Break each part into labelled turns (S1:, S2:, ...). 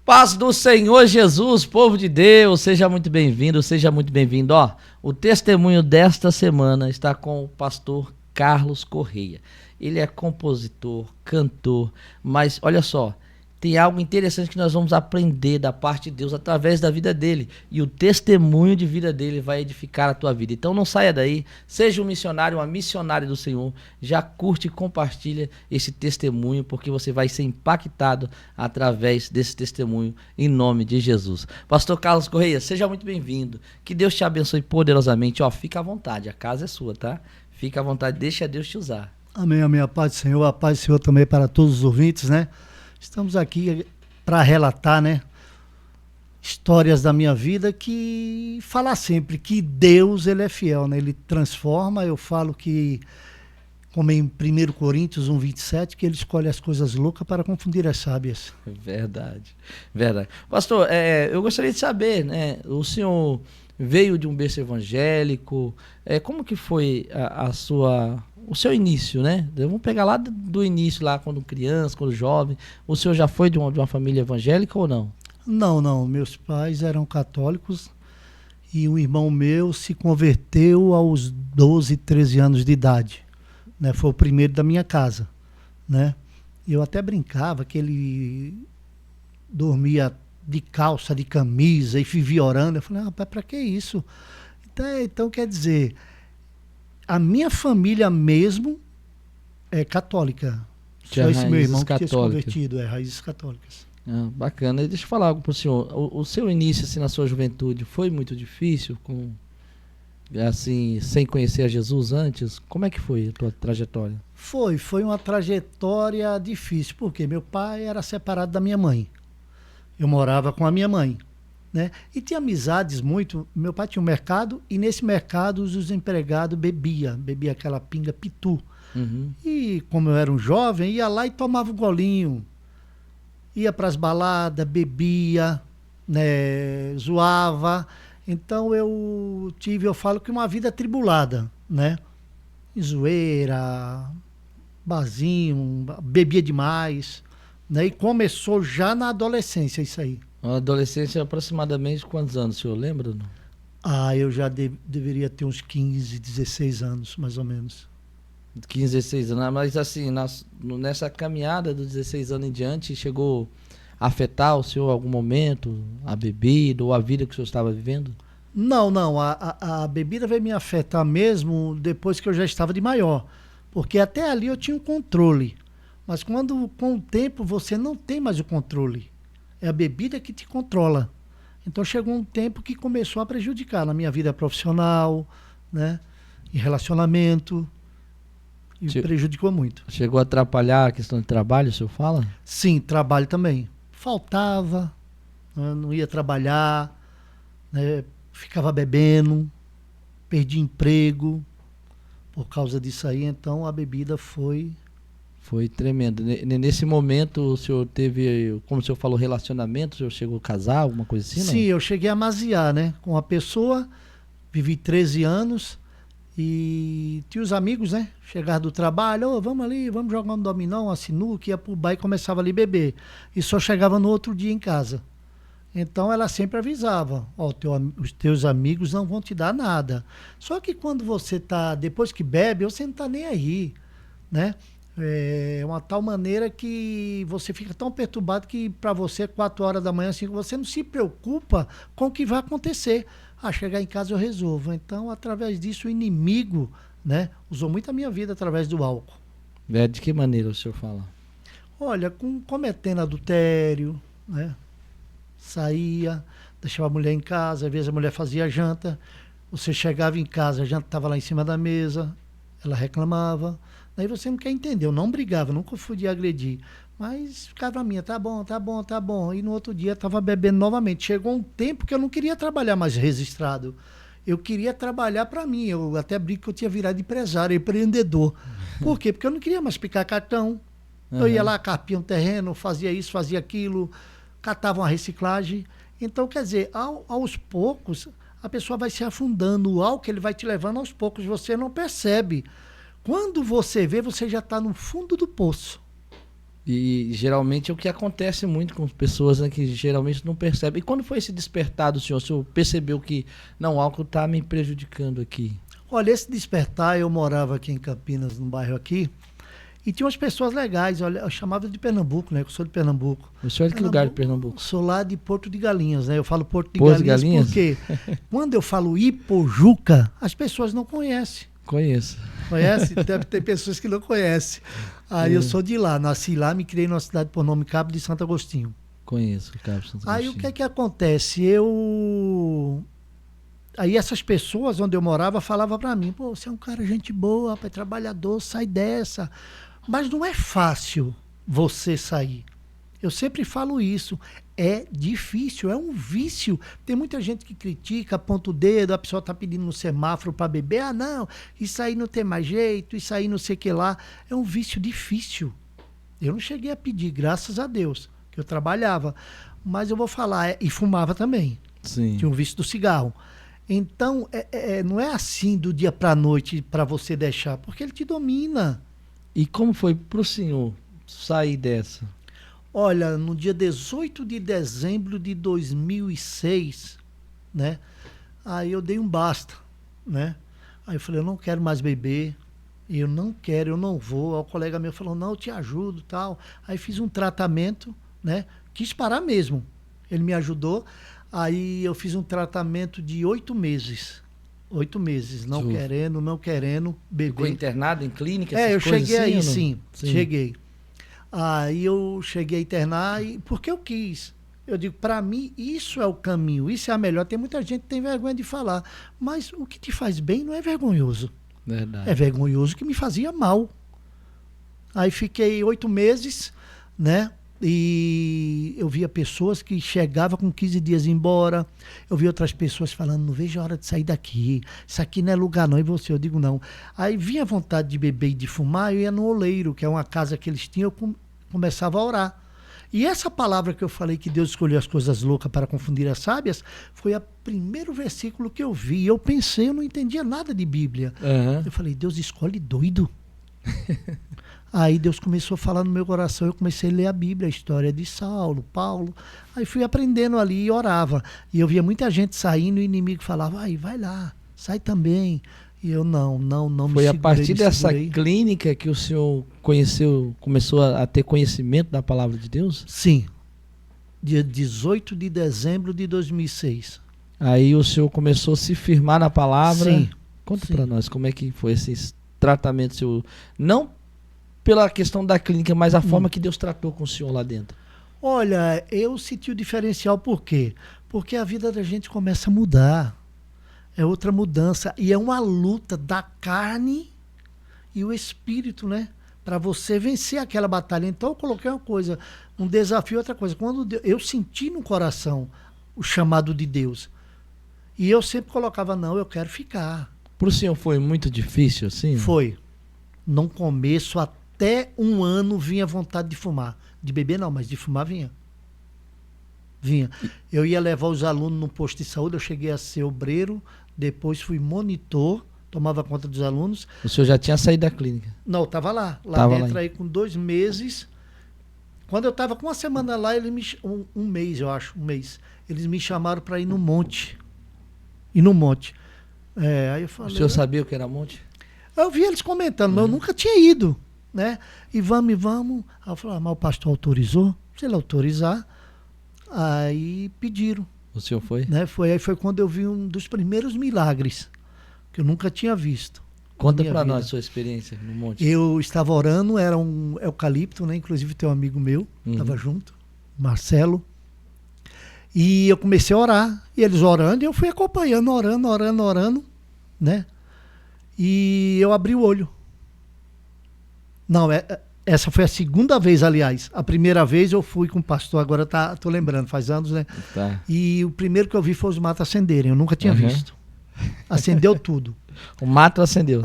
S1: Paz do Senhor Jesus, povo de Deus, seja muito bem-vindo, seja muito bem-vindo. Ó, o testemunho desta semana está com o pastor Carlos Correia. Ele é compositor, cantor, mas olha só, tem algo interessante que nós vamos aprender da parte de Deus através da vida dele. E o testemunho de vida dele vai edificar a tua vida. Então não saia daí, seja um missionário, uma missionária do Senhor. Já curte e compartilha esse testemunho, porque você vai ser impactado através desse testemunho, em nome de Jesus. Pastor Carlos Correia, seja muito bem-vindo. Que Deus te abençoe poderosamente. Ó, fica à vontade, a casa é sua, tá? Fica à vontade, deixa Deus te usar.
S2: Amém, amém. A paz do Senhor, a paz do Senhor também para todos os ouvintes, né? Estamos aqui para relatar, né, histórias da minha vida, que falar sempre que Deus, ele é fiel, né? Ele transforma. Eu falo que, como em 1 Coríntios 1:27, que ele escolhe as coisas loucas para confundir as sábias.
S1: Verdade, verdade. Pastor, eu gostaria de saber, né, o senhor veio de um berço evangélico, como que foi o seu início, né? Vamos pegar lá do início, lá quando criança, quando jovem. O senhor já foi de uma família evangélica ou não?
S2: Não. Meus pais eram católicos e um irmão meu se converteu aos 12, 13 anos de idade, né? Foi o primeiro da minha casa, né? Eu até brincava que ele dormia de calça, de camisa e vivia orando. Eu falei, rapaz, para que isso? Então quer dizer, a minha família mesmo é católica. Só esse meu irmão que tinha se convertido, raízes católicas.
S1: Ah, bacana. E deixa eu falar algo para o senhor. O seu início assim, na sua juventude foi muito difícil, assim, sem conhecer a Jesus antes? Como é que foi a tua trajetória?
S2: Foi uma trajetória difícil, porque meu pai era separado da minha mãe. Eu morava com a minha mãe, né? E tinha amizades muito. Meu pai tinha um mercado e nesse mercado os empregados bebia aquela pinga pitu.
S1: Uhum.
S2: E como eu era um jovem, ia lá e tomava um golinho. Ia para as baladas, bebia, né? Zoava. Então eu falo que uma vida atribulada, né? Zoeira, barzinho, bebia demais, né? E começou já na adolescência isso aí.
S1: A adolescência, aproximadamente quantos anos, o senhor lembra? Não?
S2: Eu já deveria ter uns 15, 16 anos, mais ou menos.
S1: 15, 16 anos. Mas assim, nessa caminhada dos 16 anos em diante, chegou a afetar o senhor em algum momento, a bebida ou a vida que o senhor estava vivendo?
S2: Não. A bebida veio me afetar mesmo depois que eu já estava de maior. Porque até ali eu tinha um controle. Mas com o tempo você não tem mais o controle. É a bebida que te controla. Então chegou um tempo que começou a prejudicar na minha vida profissional, né? Em relacionamento. E prejudicou muito.
S1: Chegou a atrapalhar a questão de trabalho, o senhor fala?
S2: Sim, trabalho também. Faltava, né? Não ia trabalhar, né? Ficava bebendo, perdi emprego por causa disso aí. Então a bebida foi
S1: tremendo. Nesse momento, o senhor teve, como o senhor falou, relacionamento? O senhor chegou a casar, alguma coisa assim?
S2: Sim, eu cheguei a amaziar, né? Com uma pessoa, vivi 13 anos e tinha os amigos, né? Chegaram do trabalho, vamos ali, vamos jogar um dominó, uma sinuca, ia pro bar e começava ali a beber. E só chegava no outro dia em casa. Então ela sempre avisava, os teus amigos não vão te dar nada. Só que quando você depois que bebe, você não tá nem aí, né? É uma tal maneira que você fica tão perturbado que para você 4 horas da manhã, assim, você não se preocupa com o que vai acontecer. Chegar em casa eu resolvo. Então, através disso, o inimigo, né, usou muito a minha vida através do álcool.
S1: De que maneira o senhor fala?
S2: Olha, cometendo adultério, né? Saía, deixava a mulher em casa, às vezes a mulher fazia janta, você chegava em casa, a janta estava lá em cima da mesa, ela reclamava. Daí você não quer entender, eu não brigava, nunca fui de agredir, mas ficava a minha, tá bom. E no outro dia estava bebendo novamente. Chegou um tempo que eu não queria trabalhar mais registrado, eu queria trabalhar para mim. Eu até brinco que eu tinha virado empresário, empreendedor. Por quê? Porque eu não queria mais picar cartão. Uhum. Eu ia lá, carpia um terreno, fazia isso, fazia aquilo, catava uma reciclagem. Então, quer dizer, aos poucos, a pessoa vai se afundando, o álcool ele vai te levando aos poucos, você não percebe. Quando você vê, você já está no fundo do poço.
S1: E geralmente é o que acontece muito com pessoas, né, que geralmente não percebem. E quando foi esse despertar do senhor? O senhor percebeu que não, o álcool está me prejudicando aqui?
S2: Olha, esse despertar, eu morava aqui em Campinas, num bairro aqui, e tinha umas pessoas legais, olha, eu chamava de Pernambuco, né? Eu sou de Pernambuco.
S1: O senhor é de que lugar de Pernambuco?
S2: Sou lá de Porto de Galinhas, né? Eu falo Porto de
S1: Porto de
S2: Galinhas,
S1: Galinhas?
S2: porque quando eu falo Ipojuca, as pessoas não conhecem.
S1: Conheço.
S2: Conhece? Deve ter pessoas que não conhecem. Aí eu sou de lá, nasci lá, me criei numa cidade por nome Cabo de Santo Agostinho.
S1: Conheço, Cabo de Santo
S2: Aí
S1: Agostinho.
S2: o que é que acontece? Aí essas pessoas onde eu morava falavam pra mim, pô, você é um cara gente boa, rapaz, trabalhador, sai dessa. Mas não é fácil você sair. Eu sempre falo isso. É difícil, é um vício. Tem muita gente que critica, aponta o dedo, a pessoa tá pedindo no semáforo para beber. Ah, não, isso aí não tem mais jeito, isso aí não sei o que lá. É um vício difícil. Eu não cheguei a pedir, graças a Deus, que eu trabalhava. Mas eu vou falar, e fumava também.
S1: Sim.
S2: Tinha um vício do cigarro. Então, não é assim do dia para a noite para você deixar, porque ele te domina.
S1: E como foi pro senhor sair dessa?
S2: Olha, no dia 18 de dezembro de 2006, né? Aí eu dei um basta, né? Aí eu falei, eu não quero mais beber, eu não quero, eu não vou. Aí o colega meu falou, não, eu te ajudo, tal. Aí fiz um tratamento, né? Quis parar mesmo. Ele me ajudou. Aí eu fiz um tratamento de 8 meses. 8 meses, não querendo beber.
S1: Ficou internado em clínica?
S2: Eu cheguei
S1: assim,
S2: aí, sim, cheguei. Aí eu cheguei a internar, porque eu quis. Eu digo, para mim, isso é o caminho, isso é a melhor. Tem muita gente que tem vergonha de falar, mas o que te faz bem não é vergonhoso.
S1: Verdade.
S2: É vergonhoso que me fazia mal. Aí fiquei 8 meses, né? E eu via pessoas que chegavam com 15 dias embora. Eu via outras pessoas falando, não vejo a hora de sair daqui. Isso aqui não é lugar não. E você, eu digo não. Aí vinha a vontade de beber e de fumar, eu ia no Oleiro, que é uma casa que eles tinham, eu começava a orar. E essa palavra que eu falei que Deus escolheu as coisas loucas para confundir as sábias, foi o primeiro versículo que eu vi. Eu pensei, eu não entendia nada de Bíblia.
S1: Uhum.
S2: Eu falei, Deus escolhe doido. Aí Deus começou a falar no meu coração, eu comecei a ler a Bíblia, a história de Saulo, Paulo. Aí fui aprendendo ali e orava. E eu via muita gente saindo e o inimigo falava, vai lá, sai também. E eu não me segurei.
S1: Foi a partir dessa clínica que o senhor começou a ter conhecimento da palavra de Deus?
S2: Sim, dia 18 de dezembro de 2006.
S1: Aí o senhor começou a se firmar na palavra?
S2: Sim.
S1: Conta para nós como é que foi esse tratamento seu, não pela questão da clínica, mas a forma que Deus tratou com o senhor lá dentro.
S2: Olha, eu senti o diferencial, por quê? Porque a vida da gente começa a mudar. É outra mudança. E é uma luta da carne e o espírito, né? Para você vencer aquela batalha. Então eu coloquei uma coisa, um desafio, outra coisa. Quando eu senti no coração o chamado de Deus. E eu sempre colocava, não, eu quero ficar.
S1: Para o senhor foi muito difícil assim?
S2: Foi. No começo, até 1 ano, vinha vontade de fumar. De beber não, mas de fumar vinha. Vinha. Eu ia levar os alunos no posto de saúde, eu cheguei a ser obreiro, depois fui monitor, tomava conta dos alunos.
S1: O senhor já tinha saído da clínica?
S2: Não, estava lá. Lá
S1: tava
S2: dentro
S1: lá.
S2: Aí com 2 meses. Quando eu estava com 1 semana lá, um mês, eu acho, 1 mês. Eles me chamaram para ir no monte. Aí eu falei...
S1: O senhor sabia o que era monte?
S2: Eu vi eles comentando, mas eu nunca tinha ido, né? E vamos. Aí eu falei, mas o pastor autorizou? Se ele autorizar, aí pediram.
S1: O senhor foi?
S2: Né? Aí foi quando eu vi um dos primeiros milagres, que eu nunca tinha visto.
S1: Conta para nós a sua experiência no monte.
S2: Eu estava orando, era um eucalipto, né? Inclusive tem um amigo meu, estava junto, Marcelo. E eu comecei a orar, e eles orando, e eu fui acompanhando, orando, né? E eu abri o olho. Não, essa foi a segunda vez, aliás. A primeira vez eu fui com o pastor, agora tô lembrando, faz anos, né?
S1: Tá.
S2: E o primeiro que eu vi foi os matos acenderem, eu nunca tinha visto. Acendeu tudo.
S1: O mato acendeu?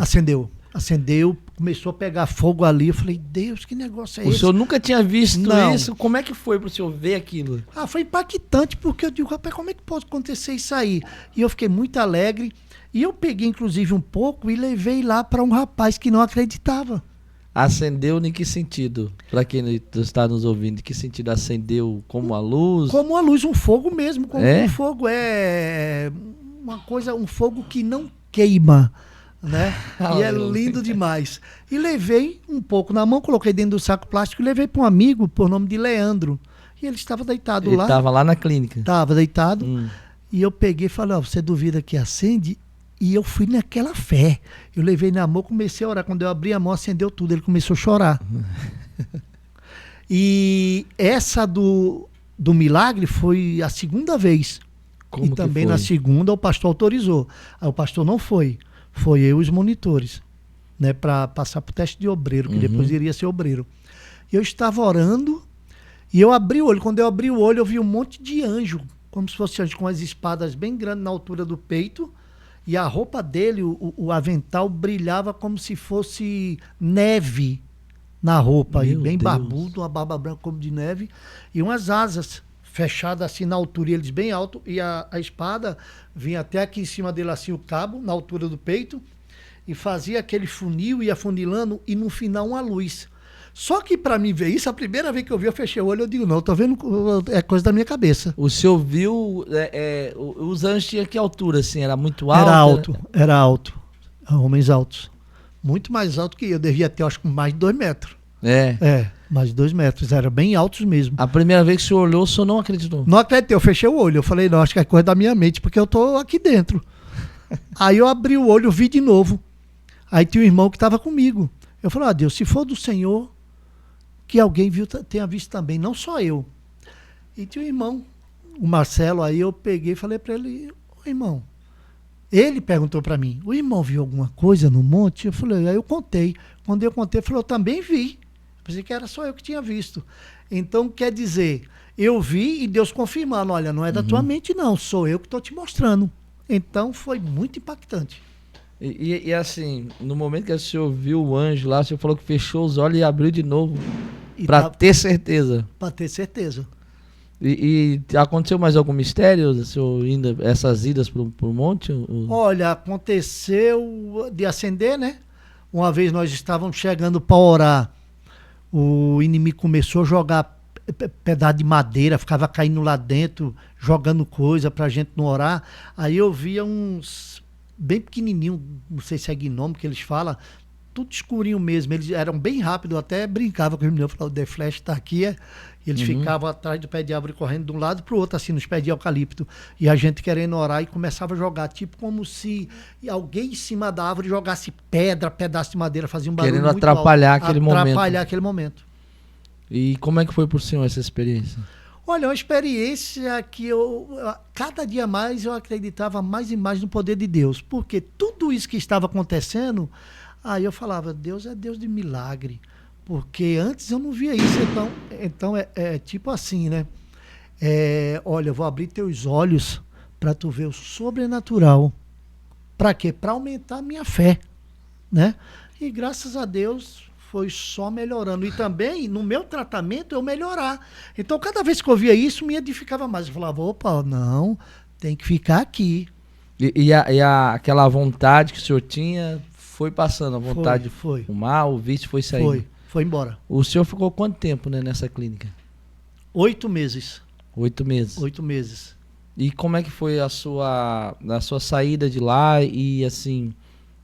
S2: Acendeu, começou a pegar fogo ali. Eu falei, Deus, que negócio é esse?
S1: O senhor nunca tinha visto
S2: Não.
S1: isso? Como é que foi para o senhor ver aquilo?
S2: Foi impactante, porque eu digo, rapaz, como é que pode acontecer isso aí? E eu fiquei muito alegre. E eu peguei, inclusive, um pouco e levei lá para um rapaz que não acreditava.
S1: Acendeu em que sentido? Para quem está nos ouvindo, em que sentido acendeu? Como a luz?
S2: Como a luz, um fogo mesmo. Como
S1: É?
S2: um fogo é uma coisa, um fogo que não queima, né? E é lindo demais. E levei um pouco na mão, coloquei dentro do saco plástico e levei para um amigo por nome de Leandro. E ele estava deitado
S1: Ele
S2: lá.
S1: estava lá na clínica.
S2: Estava deitado. E eu peguei e falei, ó, você duvida que acende? E eu fui naquela fé. Eu levei na mão, comecei a orar. Quando eu abri a mão, acendeu tudo. Ele começou a chorar. E essa do milagre foi a segunda vez.
S1: Como
S2: e
S1: que
S2: também
S1: foi?
S2: na segunda o pastor autorizou. Aí o pastor não foi. Foi eu e os monitores, né, para passar para o teste de obreiro, que depois iria ser obreiro. E eu estava orando e eu abri o olho. Quando eu abri o olho, eu vi um monte de anjo, como se fosse anjo, com as espadas bem grandes na altura do peito. E a roupa dele, o avental, brilhava como se fosse neve na roupa.
S1: Meu
S2: E bem
S1: Deus.
S2: barbudo, uma barba branca como de neve. E umas asas fechadas assim na altura, e eles bem alto. E a espada vinha até aqui em cima dele assim, o cabo, na altura do peito. E fazia aquele funil, ia funilando, e no final uma luz. Só que para mim ver isso, a primeira vez que eu vi, eu fechei o olho, eu digo, não, tô vendo, é coisa da minha cabeça.
S1: O senhor viu, os anjos tinham que altura, assim, era muito alto?
S2: Era alto. Homens altos. Muito mais alto que eu. Devia ter, acho que mais de 2 metros. Mais de 2 metros. Era bem altos mesmo.
S1: A primeira vez que o senhor olhou, o senhor não acreditou?
S2: Não acreditei, eu fechei o olho. Eu falei, não, acho que é coisa da minha mente, porque eu tô aqui dentro. Aí eu abri o olho, vi de novo. Aí tinha um irmão que estava comigo. Eu falei, Deus, se for do Senhor, que alguém tenha visto também, não só eu. E tinha um irmão, o Marcelo, aí eu peguei e falei para ele, ô irmão, ele perguntou para mim, o irmão viu alguma coisa no monte? Eu falei, aí eu contei. Quando eu contei, ele falou, eu também vi. Eu pensei que era só eu que tinha visto. Então, quer dizer, eu vi e Deus confirmando, olha, não é da tua mente não, sou eu que estou te mostrando. Então, foi muito impactante.
S1: E assim, no momento que o senhor viu o anjo lá, o senhor falou que fechou os olhos e abriu de novo, para ter certeza.
S2: Para ter certeza.
S1: E aconteceu mais algum mistério, senhor, essas idas pro monte?
S2: Olha, aconteceu de acender, né? Uma vez nós estávamos chegando para orar, o inimigo começou a jogar pedaço de madeira, ficava caindo lá dentro, jogando coisa pra gente não orar. Aí eu via uns bem pequenininho, não sei se é gnome que eles falam, tudo escurinho mesmo. Eles eram bem rápidos, eu até brincava com os meninos, eu falava, o The Flash tá aqui, E eles ficavam atrás do pé de árvore, correndo de um lado pro outro, assim, nos pés de eucalipto. E a gente querendo orar e começava a jogar, tipo como se alguém em cima da árvore jogasse pedra, pedaço de madeira, fazia um barulho
S1: querendo
S2: muito
S1: atrapalhar
S2: alto.
S1: aquele momento.
S2: Atrapalhar aquele momento.
S1: E como é que foi pro senhor essa experiência?
S2: Olha, uma experiência que cada dia mais eu acreditava mais e mais no poder de Deus, porque tudo isso que estava acontecendo, aí eu falava, Deus é Deus de milagre, porque antes eu não via isso, então é tipo assim, né? Olha, eu vou abrir teus olhos para tu ver o sobrenatural. Para quê? Para aumentar a minha fé, né? E graças a Deus foi só melhorando. E também, no meu tratamento, eu melhorar. Então, cada vez que eu via isso, me edificava mais. Eu falava, opa, não, tem que ficar aqui.
S1: Aquela vontade que o senhor tinha foi passando, a vontade
S2: foi.
S1: de fumar, o vício foi saindo?
S2: Foi embora.
S1: O senhor ficou quanto tempo, né, nessa clínica?
S2: 8 meses.
S1: 8 meses.
S2: 8 meses.
S1: E como é que foi a sua saída de lá e, assim...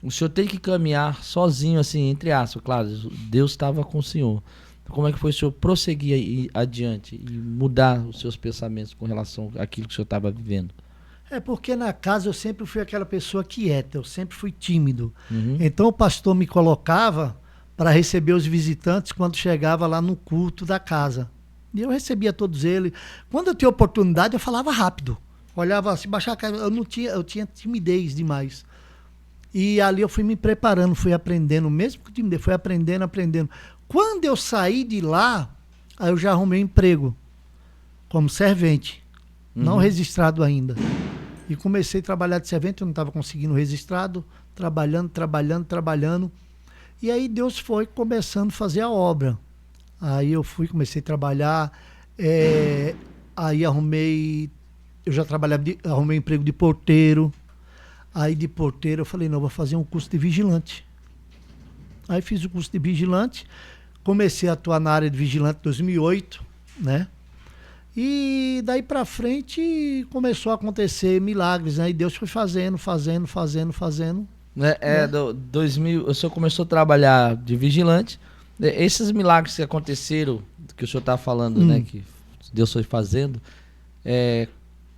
S1: O senhor tem que caminhar sozinho, assim, entre aspas, claro, Deus estava com o senhor. Como é que foi o senhor prosseguir adiante e mudar os seus pensamentos com relação àquilo que o senhor estava vivendo?
S2: Porque na casa eu sempre fui aquela pessoa quieta, eu sempre fui tímido. Então o pastor me colocava para receber os visitantes quando chegava lá no culto da casa. E eu recebia todos eles. Quando eu tinha oportunidade, eu falava rápido. Olhava assim, baixava a cara, eu tinha timidez demais. E ali eu fui me preparando, fui aprendendo, mesmo que timidez, fui aprendendo. Quando eu saí de lá, aí eu já arrumei um emprego como servente, não registrado ainda. E comecei a trabalhar de servente, eu não estava conseguindo registrado, trabalhando. E aí Deus foi começando a fazer a obra. Aí eu comecei a trabalhar, aí arrumei emprego de porteiro. Aí de porteiro eu falei, não, vou fazer um curso de vigilante. Aí fiz o curso de vigilante, comecei a atuar na área de vigilante em 2008, né? E daí pra frente começou a acontecer milagres, né? E Deus foi fazendo.
S1: Né? 2000, o senhor começou a trabalhar de vigilante. Esses milagres que aconteceram, que o senhor está falando, né? Que Deus foi fazendo,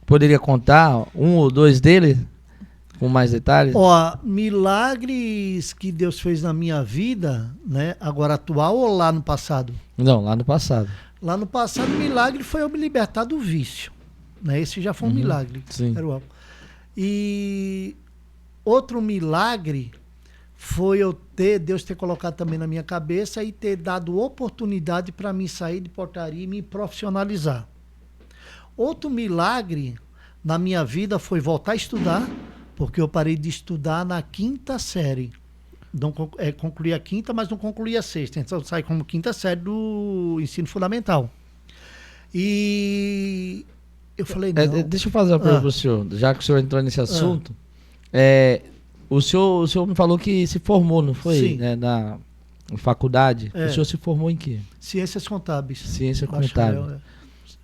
S1: poderia contar um ou dois deles com mais detalhes?
S2: Ó, milagres que Deus fez na minha vida, né? Agora atual ou lá no passado?
S1: Não, lá no passado.
S2: Lá no passado, o milagre foi eu me libertar do vício, né? Esse já foi um milagre.
S1: Sim.
S2: Era o álcool. E outro milagre foi Deus ter colocado também na minha cabeça e ter dado oportunidade para mim sair de portaria e me profissionalizar. Outro milagre na minha vida foi voltar a estudar, porque eu parei de estudar na 5ª série. Não, concluí a 5ª, mas não concluí a 6ª. Então eu saí como 5ª série do ensino fundamental. E eu falei, não.
S1: Deixa eu fazer uma pergunta para o senhor, já que o senhor entrou nesse assunto. O senhor me falou que se formou, não foi?
S2: Sim.
S1: Né, na faculdade. O senhor se formou em quê?
S2: Ciências contábeis.
S1: Ciência
S2: Bacharel,
S1: contábil.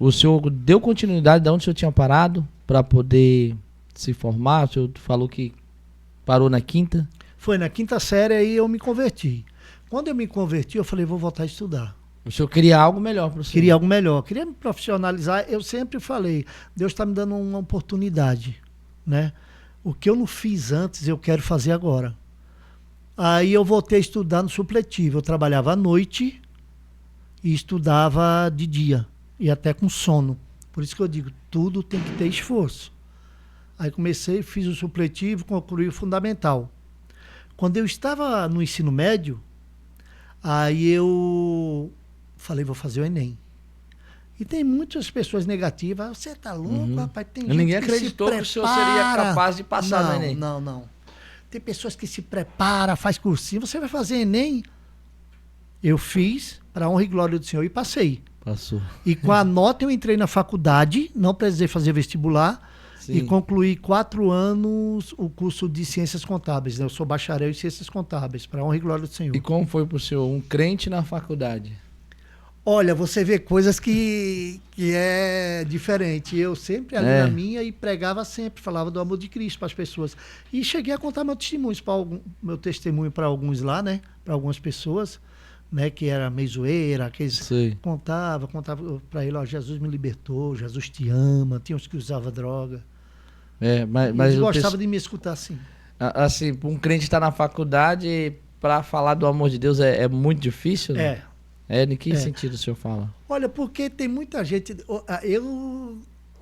S1: O senhor deu continuidade de onde o senhor tinha parado para poder se formar? O senhor falou que parou na 5ª?
S2: Foi na 5ª série, aí eu me converti. Quando eu me converti, eu falei, vou voltar a estudar.
S1: O senhor queria algo melhor para o senhor?
S2: Queria algo melhor. Queria me profissionalizar. Eu sempre falei, Deus está me dando uma oportunidade, né? O que eu não fiz antes, eu quero fazer agora. Aí eu voltei a estudar no supletivo. Eu trabalhava à noite e estudava de dia. E até com sono. Por isso que eu digo, tudo tem que ter esforço. Aí comecei, fiz o supletivo, concluí o fundamental. Quando eu estava no ensino médio, aí eu falei, vou fazer o Enem. E tem muitas pessoas negativas. Você tá louco, rapaz? Tem gente
S1: Ninguém
S2: que
S1: acreditou
S2: se
S1: que o senhor seria capaz de passar no Enem.
S2: Não. Tem pessoas que se preparam, faz cursinho. Você vai fazer Enem? Eu fiz, para honra e glória do Senhor, e passei.
S1: Passou.
S2: E com a nota eu entrei na faculdade, não precisei fazer vestibular. Sim. E concluí 4 anos o curso de Ciências Contábeis. Né? Eu sou bacharel em Ciências Contábeis, para honra e glória do Senhor.
S1: E como foi para o senhor, um crente na faculdade?
S2: Olha, você vê coisas que é diferente. Eu sempre ali na minha e pregava sempre, falava do amor de Cristo para as pessoas. E cheguei a contar meu testemunho para alguns lá, né? Para algumas pessoas, né? Que era meio zoeira, que eles contava para ele, ó, Jesus me libertou, Jesus te ama. Tinha uns que usavam droga.
S1: Mas
S2: eles gostavam de me escutar assim.
S1: Assim, um crente estar na faculdade para falar do amor de Deus é muito difícil, né? Em que sentido o senhor fala?
S2: Olha, porque tem muita gente...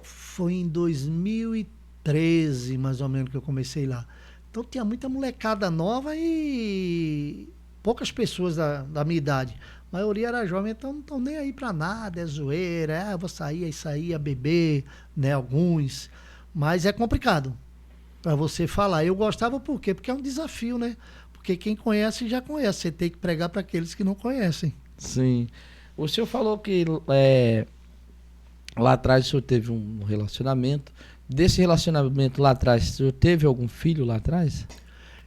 S2: Foi em 2013, mais ou menos, que eu comecei lá. Então tinha muita molecada nova e poucas pessoas da minha idade. A maioria era jovem, então não estão nem aí para nada, é zoeira, eu vou sair, beber, né, alguns. Mas é complicado para você falar. Eu gostava por quê? Porque é um desafio, né? Porque quem conhece já conhece. Você tem que pregar para aqueles que não conhecem.
S1: Sim. O senhor falou que lá atrás o senhor teve um relacionamento. Desse relacionamento lá atrás, o senhor teve algum filho lá atrás?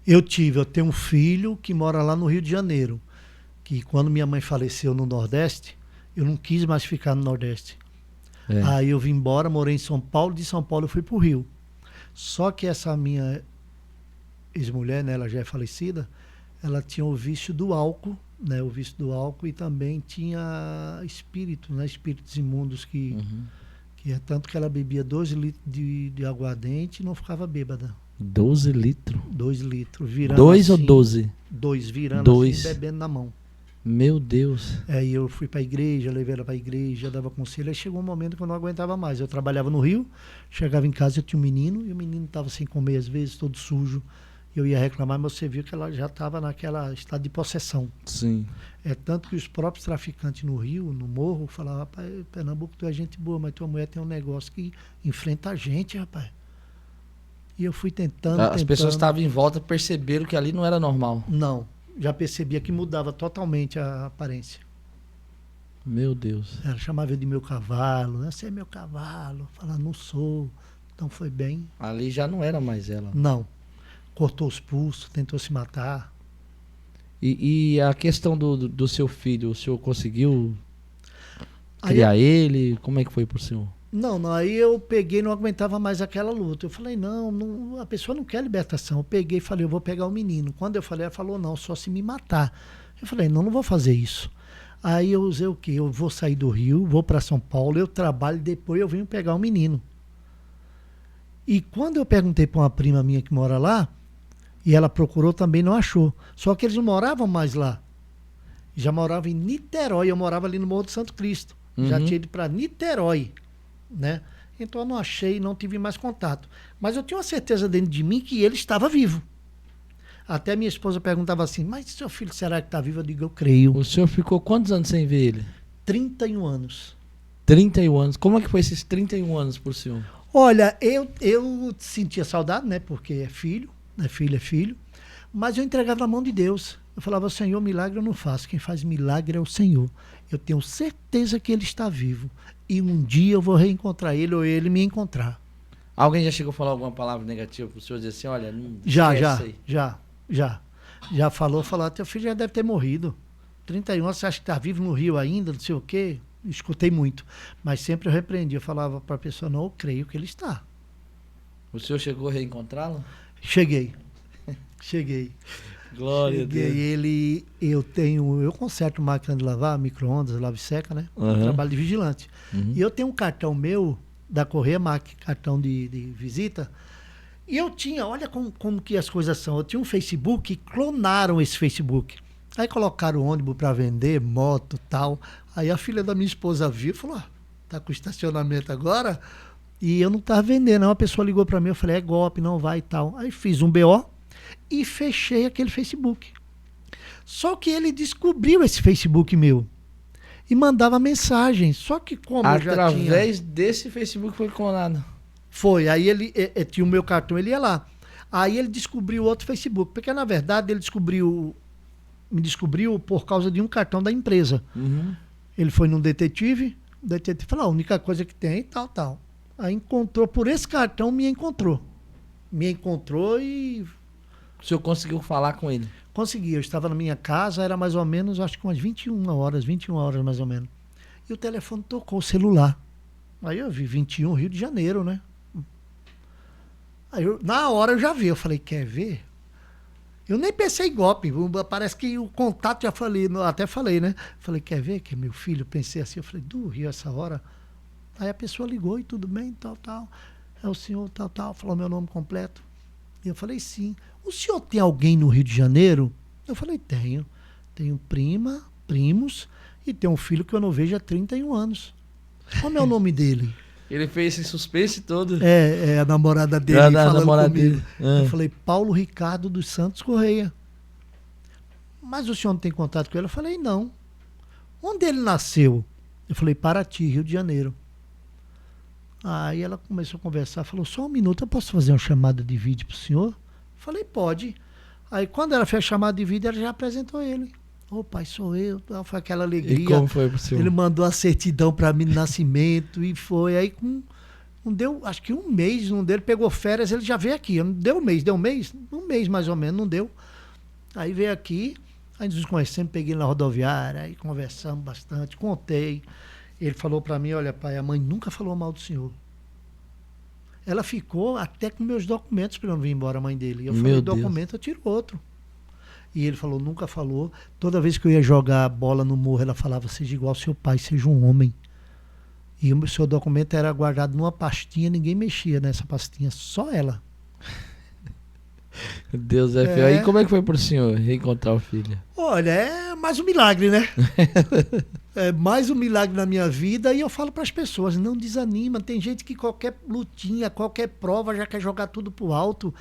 S2: Eu tenho um filho que mora lá no Rio de Janeiro. Que quando minha mãe faleceu no Nordeste, eu não quis mais ficar no Nordeste. Aí eu vim embora, morei em São Paulo, de São Paulo eu fui pro Rio. Só que essa minha ex-mulher, né, ela já é falecida, ela tinha o vício do álcool, né, o vício do álcool, e também tinha espíritos, né, espíritos imundos que é tanto que ela bebia 12 litros de aguardente e não ficava bêbada.
S1: 12 litros?
S2: 2 litros, virando
S1: 2
S2: assim,
S1: ou 12?
S2: 2, virando
S1: 2.
S2: assim, bebendo na mão.
S1: Meu Deus.
S2: Aí eu fui pra igreja, levei ela pra igreja, dava conselho, aí chegou um momento que eu não aguentava mais. Eu trabalhava no Rio, chegava em casa, eu tinha um menino, e o menino estava sem comer às vezes, todo sujo. Eu ia reclamar, mas você viu que ela já estava naquela estado de possessão.
S1: Sim.
S2: É tanto que os próprios traficantes no Rio, no morro, falavam, rapaz, Pernambuco, tu é gente boa, mas tua mulher tem um negócio que enfrenta a gente, rapaz. E eu fui tentando.
S1: As pessoas que estavam em volta perceberam que ali não era normal.
S2: Não, já percebia que mudava totalmente a aparência.
S1: Meu Deus.
S2: Ela chamava eu de meu cavalo, né? Você é meu cavalo. Falava, não sou. Então foi bem.
S1: Ali já não era mais ela.
S2: Não. Cortou os pulsos, tentou se matar.
S1: E a questão do seu filho, o senhor conseguiu
S2: Aí
S1: criar ele? Como é que foi pro senhor?
S2: Não, aí eu peguei, não aguentava mais aquela luta. Eu falei, não, a pessoa não quer libertação. Eu peguei e falei, eu vou pegar o menino. Quando eu falei, ela falou, não, só se me matar. Eu falei, não vou fazer isso. Aí eu usei o quê? Eu vou sair do Rio, vou para São Paulo, eu trabalho, depois eu venho pegar o menino. E quando eu perguntei para uma prima minha que mora lá, e ela procurou, também não achou. Só que eles não moravam mais lá. Já moravam em Niterói, eu morava ali no Morro do Santo Cristo. Já tinha ido para Niterói, né? Então eu não achei, não tive mais contato. Mas eu tinha uma certeza dentro de mim que ele estava vivo. Até minha esposa perguntava assim, mas seu filho será que está vivo? Eu digo, eu creio.
S1: O senhor ficou quantos anos sem ver ele?
S2: 31 anos.
S1: 31 anos. Como é que foi esses 31 anos pro senhor?
S2: Olha, eu sentia saudade, né? Porque é filho, né? Filho é filho. Mas eu entregava na mão de Deus. Eu falava, Senhor, milagre eu não faço. Quem faz milagre é o Senhor. Eu tenho certeza que ele está vivo. E um dia eu vou reencontrar ele ou ele me encontrar.
S1: Alguém já chegou a falar alguma palavra negativa pro senhor? Dizer assim, olha, não
S2: Já
S1: esquece aí.
S2: Já falou, teu filho já deve ter morrido. 31 anos, você acha que está vivo no Rio ainda, não sei o quê? Escutei muito. Mas sempre eu repreendi. Eu falava para a pessoa, não, eu creio que ele está.
S1: O senhor chegou a reencontrá-lo?
S2: Cheguei.
S1: Glória a Deus.
S2: Eu conserto máquina de lavar, micro-ondas, lava e seca, né? Trabalho de vigilante. E eu tenho um cartão meu da Correia Mac, cartão de visita. E eu tinha, olha como que as coisas são. Eu tinha um Facebook e clonaram esse Facebook. Aí colocaram ônibus para vender, moto, tal. Aí a filha da minha esposa viu e falou, tá com estacionamento agora? E eu não tava vendendo. Aí uma pessoa ligou para mim, eu falei, é golpe, não vai e tal. Aí fiz um BO e fechei aquele Facebook. Só que ele descobriu esse Facebook meu e mandava mensagem. Só que como eu já tinha...
S1: Através desse Facebook foi clonado.
S2: Foi, aí ele tinha o meu cartão, ele ia lá. Aí ele descobriu outro Facebook, porque na verdade ele me descobriu por causa de um cartão da empresa. Ele foi num detetive, o detetive falou, a única coisa que tem, tal. Aí encontrou, por esse cartão me encontrou. Me encontrou e...
S1: O senhor conseguiu falar com ele?
S2: Consegui, eu estava na minha casa, era mais ou menos, acho que umas 21 horas mais ou menos. E o telefone tocou, o celular. Aí eu vi 21, Rio de Janeiro, né? Aí na hora eu já vi, eu falei, quer ver? Eu nem pensei em golpe, parece que o contato já falei, até falei, né? Falei, quer ver que é meu filho? Pensei assim, eu falei, do Rio essa hora. Aí a pessoa ligou e tudo bem, tal. É o senhor, tal, falou meu nome completo. E eu falei, sim. O senhor tem alguém no Rio de Janeiro? Eu falei, tenho. Tenho primos e tenho um filho que eu não vejo há 31 anos. Como é o nome dele?
S1: Ele fez esse suspense todo.
S2: É a namorada dele falando
S1: namorada
S2: comigo.
S1: dele.
S2: Eu falei, Paulo Ricardo dos Santos Correia. Mas o senhor não tem contato com ele? Eu falei, não. Onde ele nasceu? Eu falei, Paraty, Rio de Janeiro. Aí ela começou a conversar, falou, só um minuto, eu posso fazer uma chamada de vídeo pro senhor? Eu falei, pode. Aí quando ela fez a chamada de vídeo, ela já apresentou ele. Ô pai, sou eu. Foi aquela alegria.
S1: E como foi pro senhor?
S2: Ele mandou a certidão para mim de nascimento e foi. Aí não deu, acho que um mês, um dele pegou férias, ele já veio aqui. Deu um mês? Um mês mais ou menos, não deu. Aí veio aqui, aí nos conhecemos, peguei na rodoviária, aí conversamos bastante, contei. Ele falou para mim, olha pai, a mãe nunca falou mal do senhor. Ela ficou até com meus documentos para eu não vir embora, a mãe dele. Eu falei, documento, eu tiro outro. E ele falou, nunca falou. Toda vez que eu ia jogar bola no morro, ela falava, seja igual ao seu pai, seja um homem. E o seu documento era guardado numa pastinha, ninguém mexia nessa pastinha, só ela.
S1: Deus é fiel. Aí como é que foi pro senhor reencontrar o filho?
S2: Olha, é mais um milagre, né? É mais um milagre na minha vida. E eu falo para as pessoas, não desanima. Tem gente que qualquer lutinha, qualquer prova já quer jogar tudo pro alto.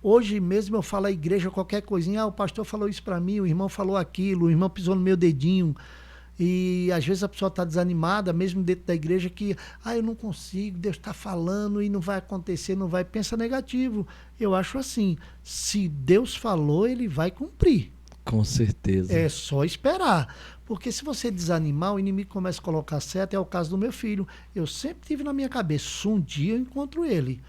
S2: Hoje mesmo eu falo à igreja qualquer coisinha, o pastor falou isso para mim, o irmão falou aquilo, o irmão pisou no meu dedinho. E às vezes a pessoa está desanimada, mesmo dentro da igreja, que eu não consigo, Deus está falando e não vai acontecer, não vai. Pensa negativo. Eu acho assim, se Deus falou, ele vai cumprir.
S1: Com certeza.
S2: É só esperar. Porque se você desanimar, o inimigo começa a colocar seta, é o caso do meu filho. Eu sempre tive na minha cabeça, um dia eu encontro ele.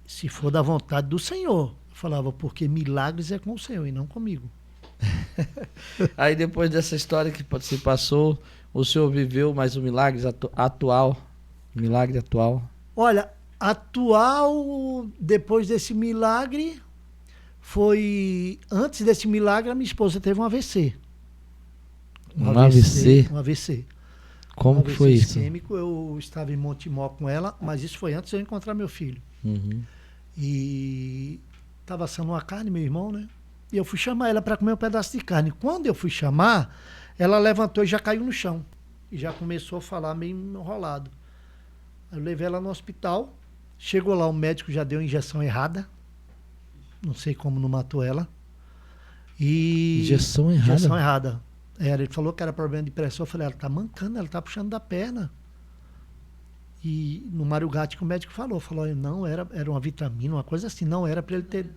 S2: Se for da vontade do Senhor. Eu falava, porque milagres é com o Senhor e não comigo.
S1: Aí depois dessa história que se passou, o senhor viveu mais um milagre atual? Milagre atual?
S2: Olha, atual, depois desse milagre, foi... Antes desse milagre, a minha esposa teve um AVC.
S1: Um AVC?
S2: Um AVC.
S1: Como que foi isso?
S2: Isquêmico. Eu estava em Montemor com ela, mas isso foi antes de eu encontrar meu filho.
S1: Uhum.
S2: E estava assando uma carne, meu irmão, né? E eu fui chamar ela para comer um pedaço de carne. Quando eu fui chamar, ela levantou e já caiu no chão. E já começou a falar meio enrolado. Eu levei ela no hospital. Chegou lá, o médico já deu a injeção errada. Não sei como não matou ela. E...
S1: Injeção errada?
S2: Injeção errada. Ele falou que era problema de pressão. Eu falei, ela tá mancando, ela tá puxando da perna. E no Mário Gatti que o médico falou, não, era uma vitamina, uma coisa assim, não era para ele ter...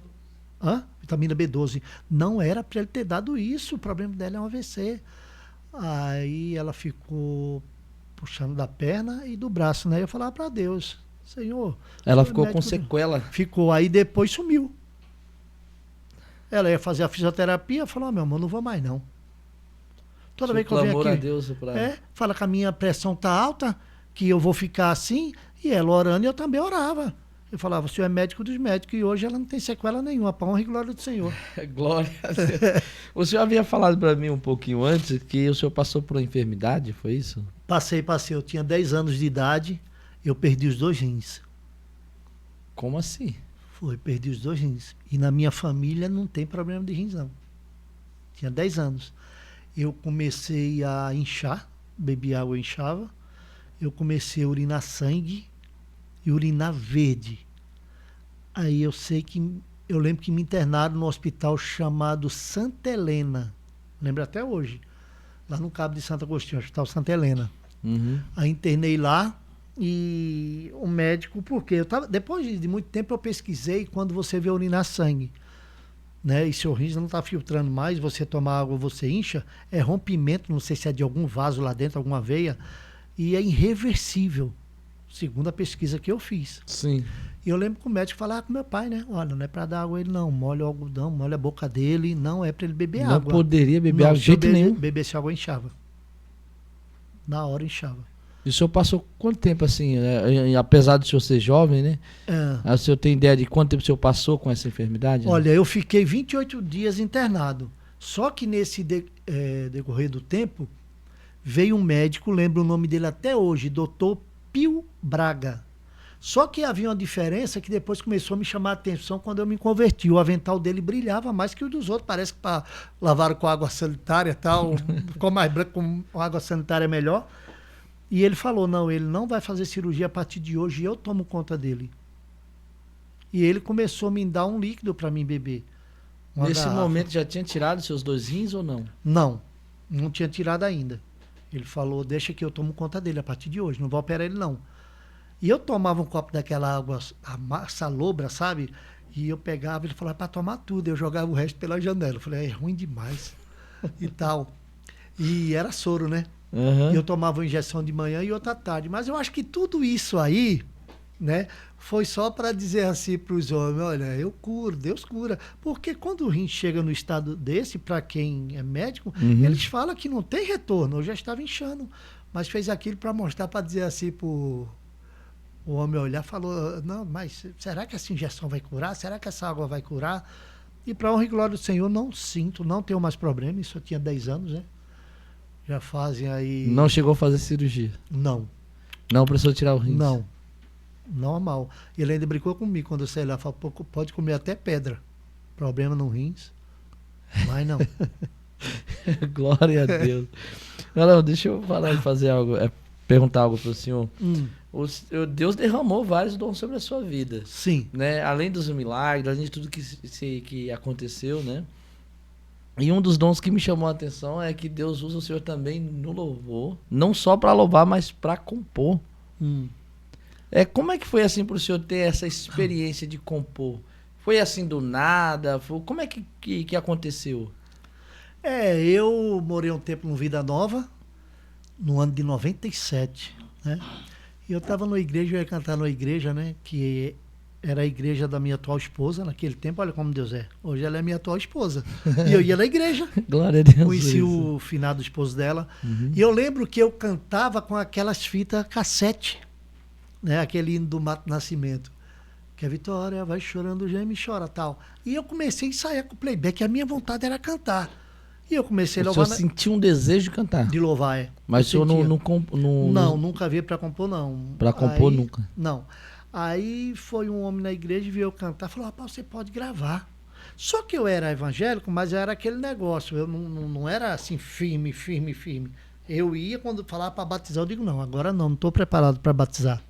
S2: Vitamina B12. Não era para ele ter dado isso, o problema dela é um AVC. Aí ela ficou puxando da perna e do braço, né? Eu falava para Deus, Senhor...
S1: Ela ficou com sequela?
S2: Ficou, aí depois sumiu. Ela ia fazer a fisioterapia, falou, meu amor, não vou mais não. Toda vez que eu venho aqui,
S1: a Deus
S2: fala que a minha pressão tá alta, que eu vou ficar assim, e ela orando e eu também orava. Eu falava, o senhor é médico dos médicos, e hoje ela não tem sequela nenhuma, para honra e glória do Senhor.
S1: Glória a Deus. O senhor havia falado para mim um pouquinho antes que o senhor passou por uma enfermidade, foi isso?
S2: Passei. Eu tinha 10 anos de idade, eu perdi os 2 rins.
S1: Como assim?
S2: Perdi os 2 rins. E na minha família não tem problema de rins, não. Tinha 10 anos. Eu comecei a inchar, bebi água e inchava. Eu comecei a urinar sangue e urinar verde. Aí eu lembro que me internaram no hospital chamado Santa Helena. Lembro até hoje. Lá no Cabo de Santo Agostinho, Hospital Santa Helena.
S1: Uhum.
S2: Aí internei lá e o médico, porque depois de muito tempo eu pesquisei quando você vê urinar sangue, né? E seu rins não está filtrando mais, você toma água, você incha, é rompimento, não sei se é de algum vaso lá dentro, alguma veia, e é irreversível, segundo a pesquisa que eu fiz.
S1: Sim.
S2: E eu lembro que o médico falava com meu pai, né? Olha, não é para dar água a ele não, molha o algodão, molha a boca dele, não é para ele beber água.
S1: Não poderia beber água de jeito nenhum.
S2: Bebesse água, inchava. Na hora inchava.
S1: E o senhor passou quanto tempo assim, apesar de o senhor ser jovem, né? O senhor tem ideia de quanto tempo o senhor passou com essa enfermidade?
S2: Olha, eu fiquei 28 dias internado. Só que nesse decorrer do tempo, veio um médico, lembro o nome dele até hoje, Dr. Pio Braga. Só que havia uma diferença que depois começou a me chamar a atenção quando eu me converti. O avental dele brilhava mais que o dos outros. Parece que lavaram com água sanitária e tal, ficou mais branco, com água sanitária melhor. E ele falou, não, ele não vai fazer cirurgia a partir de hoje e eu tomo conta dele. E ele começou a me dar um líquido para mim beber.
S1: Nesse momento já tinha tirado seus 2 rins ou não?
S2: Não tinha tirado ainda. Ele falou, deixa que eu tomo conta dele a partir de hoje, não vou operar ele não. E eu tomava um copo daquela água salobra, sabe? E eu pegava, ele falava para tomar tudo, eu jogava o resto pela janela. Eu falei, é ruim demais e tal. E era soro, né?
S1: Uhum.
S2: E eu tomava uma injeção de manhã e outra à tarde. Mas eu acho que tudo isso aí, né, foi só para dizer assim para os homens, olha, eu curo, Deus cura. Porque quando o rim chega no estado desse, para quem é médico, eles falam que não tem retorno. Eu já estava inchando, mas fez aquilo para mostrar, para dizer assim para o homem olhar, falou, não, mas será que essa injeção vai curar? Será que essa água vai curar? E para honra e glória do Senhor, não sinto, não tenho mais problema. Isso eu tinha 10 anos, né? Já fazem aí...
S1: Não chegou a fazer cirurgia?
S2: Não.
S1: Não precisou tirar o rins?
S2: Não. Normal. Ele ainda brincou comigo quando eu saí lá. Falou, pode comer até pedra. Problema no rins. Mas não.
S1: Glória a Deus. Não, deixa eu falar e fazer algo, perguntar algo para o senhor. Deus derramou vários dons sobre a sua vida.
S2: Sim.
S1: Né? Além dos milagres, além de tudo que aconteceu, né? E um dos dons que me chamou a atenção é que Deus usa o senhor também no louvor, não só para louvar, mas para compor. Como é que foi assim para o senhor ter essa experiência de compor? Foi assim do nada? Como é que aconteceu?
S2: Eu morei um tempo no Vida Nova, no ano de 97, né? E eu estava na igreja, eu ia cantar na igreja, né? Que era a igreja da minha atual esposa naquele tempo. Olha como Deus é. Hoje ela é minha atual esposa. E eu ia na igreja.
S1: Glória a Deus.
S2: Conheci o finado esposo dela. E eu lembro que eu cantava com aquelas fitas cassete, né? Aquele hino do Mato Nascimento. Que a Vitória vai chorando, geme e chora, tal. E eu comecei a ensaiar com o playback. A minha vontade era cantar. E eu comecei a louvar.
S1: O senhor sentiu um desejo de cantar?
S2: De louvar, é.
S1: Mas o senhor
S2: não, nunca veio para compor, não.
S1: Para compor, nunca?
S2: Não. Aí foi um homem na igreja e viu eu cantar. Falou, rapaz, você pode gravar. Só que eu era evangélico, mas era aquele negócio. Eu não era assim firme. Eu ia, quando falava para batizar, eu digo, não, agora não estou preparado para batizar.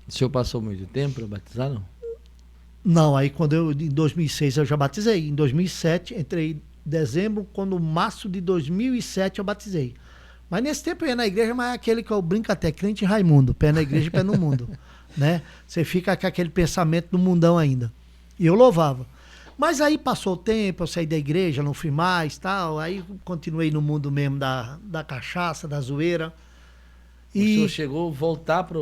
S1: O senhor passou muito tempo para batizar, não?
S2: Não, aí em 2006 eu já batizei. Em 2007, entrei em dezembro, quando março de 2007 eu batizei. Mas nesse tempo eu ia na igreja, mas é aquele que eu brinco até, crente Raimundo, pé na igreja e pé no mundo. Né? Você fica com aquele pensamento do mundão ainda. E eu louvava. Mas aí passou o tempo, eu saí da igreja, não fui mais, tal. Aí continuei no mundo mesmo da cachaça, da zoeira.
S1: O senhor chegou a voltar para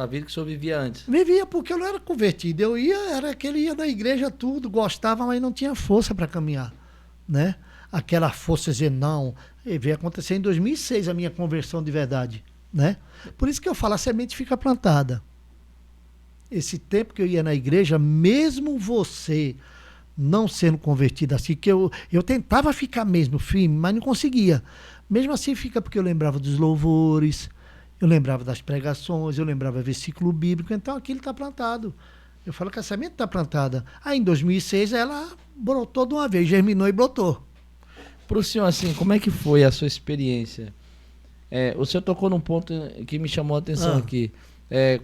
S1: a vida que o senhor vivia antes?
S2: Vivia, porque eu não era convertido. Eu era aquele ia na igreja tudo, gostava, mas não tinha força para caminhar, né? Aquela força dizer não. E veio acontecer em 2006 a minha conversão de verdade, né? Por isso que eu falo, a semente fica plantada. Esse tempo que eu ia na igreja, mesmo você não sendo convertido assim, que eu tentava ficar mesmo firme, mas não conseguia. Mesmo assim fica porque eu lembrava dos louvores, eu lembrava das pregações, eu lembrava versículo bíblico, então aquilo está plantado. Eu falo que a semente está plantada. Aí em 2006 ela brotou de uma vez, germinou e brotou.
S1: Para o senhor, assim, como é que foi a sua experiência? O senhor tocou num ponto que me chamou a atenção aqui.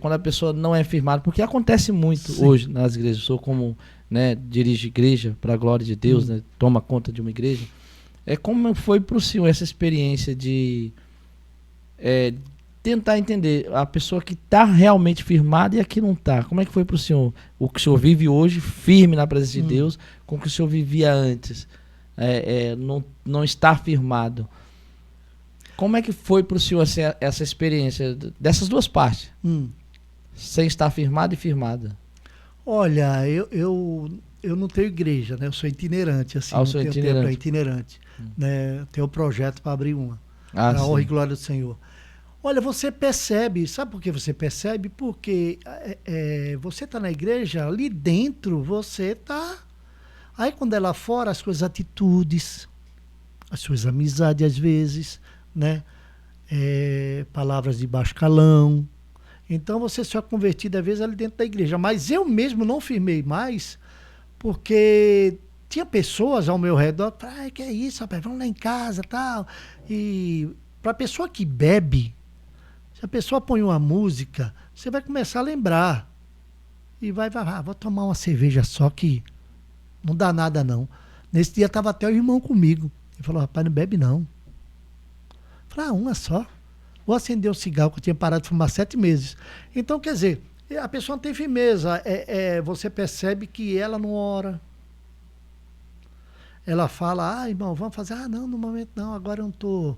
S1: Quando a pessoa não é firmada, porque acontece muito hoje nas igrejas. Eu sou como, né, dirige igreja para a glória de Deus, né, toma conta de uma igreja. Como foi para o senhor essa experiência de tentar entender a pessoa que está realmente firmada e a que não está? Como é que foi para o senhor? O que o senhor vive hoje, firme na presença de Deus, com o que o senhor vivia antes, não estar firmado. Como é que foi para o senhor assim, essa experiência dessas duas partes? Sem estar firmado e firmada.
S2: Olha, eu não tenho igreja, né? Eu sou itinerante, assim,
S1: eu sou
S2: itinerante. Né? Tenho um projeto para abrir uma. Para a honra e glória do Senhor. Olha, você percebe, sabe por que você percebe? Porque você está na igreja, ali dentro você está. Aí quando é lá fora, as suas atitudes, as suas amizades às vezes, né? Palavras de baixo calão. Então você só é convertido às vezes ali dentro da igreja. Mas eu mesmo não firmei mais, porque tinha pessoas ao meu redor que falavam, que é isso, rapaz, vamos lá em casa, tal. E para a pessoa que bebe, se a pessoa põe uma música, você vai começar a lembrar. E vai, vou tomar uma cerveja só que não dá nada não. Nesse dia estava até o irmão comigo. Ele falou, rapaz, não bebe não. Eu falei, uma só. Vou acender um cigarro que eu tinha parado de fumar 7 meses. Então, quer dizer, a pessoa não tem firmeza. Você percebe que ela não ora. Ela fala, irmão, vamos fazer. Não, no momento não, agora eu não estou.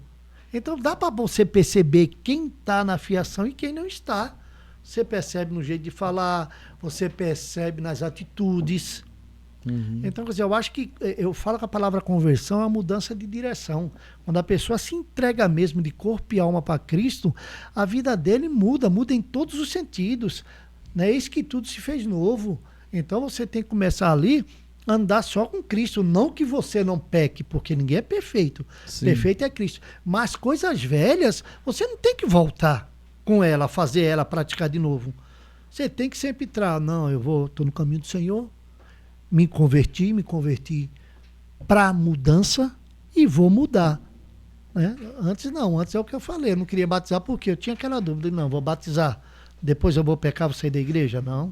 S2: Então, dá para você perceber quem está na fiação e quem não está. Você percebe no jeito de falar, você percebe nas atitudes. Então, quer dizer, eu acho que eu falo que a palavra conversão é uma mudança de direção. Quando a pessoa se entrega mesmo de corpo e alma para Cristo, a vida dele muda em todos os sentidos. Né? Eis que tudo se fez novo. Então você tem que começar ali a andar só com Cristo. Não que você não peque, porque ninguém é perfeito. Sim. Perfeito é Cristo. Mas coisas velhas, você não tem que voltar com ela, fazer ela praticar de novo. Você tem que sempre entrar. Não, estou no caminho do Senhor. Me converti para mudança e vou mudar. Né? Antes é o que eu falei, eu não queria batizar porque eu tinha aquela dúvida, não, vou batizar, depois eu vou pecar, vou sair da igreja, não.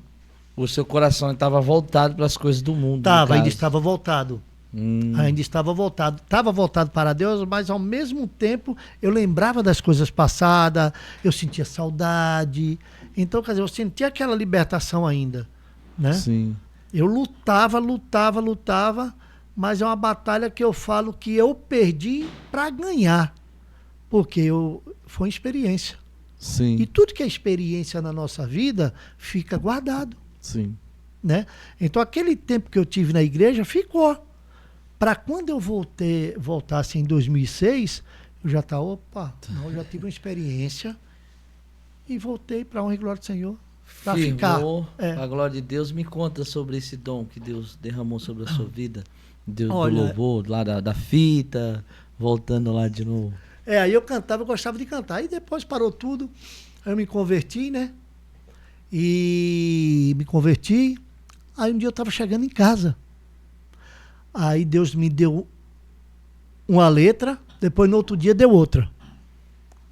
S1: O seu coração estava voltado para as coisas do mundo.
S2: Ainda estava voltado. Estava voltado para Deus, mas ao mesmo tempo eu lembrava das coisas passadas, eu sentia saudade, então, quer dizer, eu sentia aquela libertação ainda, né? Sim. Eu lutava, mas é uma batalha que eu falo que eu perdi para ganhar. Porque foi uma experiência.
S1: Sim.
S2: E tudo que é experiência na nossa vida fica guardado,
S1: Sim.
S2: né? Então aquele tempo que eu tive na igreja ficou. Para quando eu voltasse em 2006, eu já eu já tive uma experiência e voltei para a honra e glória do Senhor. Para ficar.
S1: A glória de Deus. Me conta sobre esse dom que Deus derramou sobre a sua vida. Do
S2: Olha,
S1: louvor, lá da fita, voltando lá de novo.
S2: Aí eu cantava, eu gostava de cantar. Aí depois parou tudo. Aí eu me converti, né? E me converti. Aí um dia eu estava chegando em casa. Aí Deus me deu uma letra, depois no outro dia deu outra.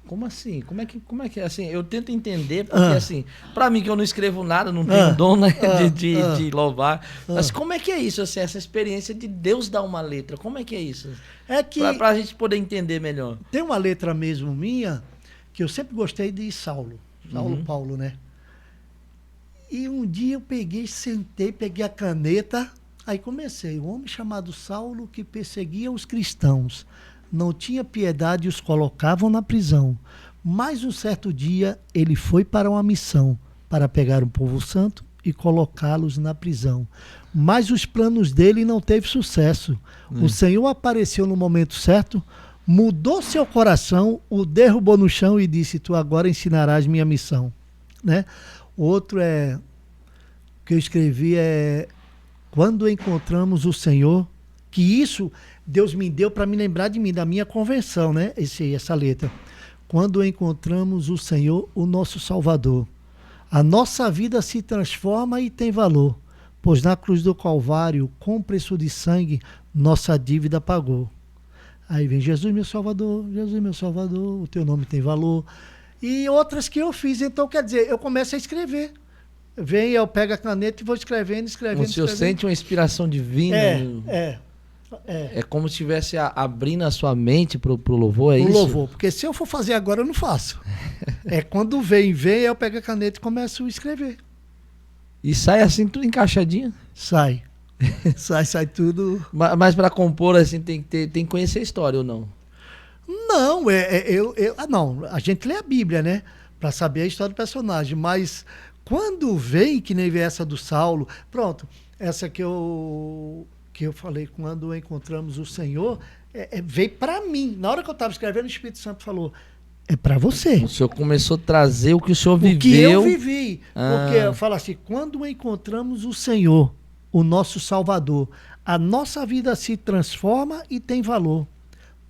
S1: Como assim? Como é que é assim? Eu tento entender, porque assim, pra mim que eu não escrevo nada, não tenho dom, né, de louvar. Mas como é que é isso, assim, essa experiência de Deus dar uma letra? Como é que é isso?
S2: É que
S1: pra gente poder entender melhor.
S2: tem uma letra mesmo minha, que eu sempre gostei de Saulo Paulo, né? E um dia eu sentei, peguei a caneta, aí comecei. Um homem chamado Saulo que perseguia os cristãos. Não tinha piedade e os colocavam na prisão. Mas um certo dia ele foi para uma missão, para pegar um povo santo e colocá-los na prisão. Mas os planos dele não teve sucesso. O Senhor apareceu no momento certo, mudou seu coração, o derrubou no chão e disse: tu agora ensinarás minha missão. Né? Outro que eu escrevi quando encontramos o Senhor, que isso Deus me deu para me lembrar de mim, da minha conversão, né? Essa letra. Quando encontramos o Senhor, o nosso Salvador, a nossa vida se transforma e tem valor, pois na cruz do Calvário, com preço de sangue, nossa dívida pagou. Aí vem Jesus meu Salvador, o teu nome tem valor. E outras que eu fiz. Então, quer dizer, eu começo a escrever. Eu pego a caneta e vou escrevendo.
S1: O senhor sente uma inspiração divina? É como se estivesse abrindo a sua mente pro louvor, é isso?
S2: Pro louvor, porque se eu for fazer agora, eu não faço. Quando vem, eu pego a caneta e começo a escrever.
S1: E sai assim, tudo encaixadinho?
S2: Sai. sai tudo.
S1: Mas para compor, assim, tem que conhecer a história ou não?
S2: Não, não, a gente lê a Bíblia, né? Para saber a história do personagem, mas quando vem, que nem veio essa do Saulo, pronto, essa que eu falei, quando encontramos o Senhor, veio para mim. Na hora que eu estava escrevendo, o Espírito Santo falou: é para você.
S1: O senhor começou a trazer o que o senhor viveu.
S2: O que eu vivi. Porque eu falo assim: quando encontramos o Senhor, o nosso Salvador, a nossa vida se transforma e tem valor.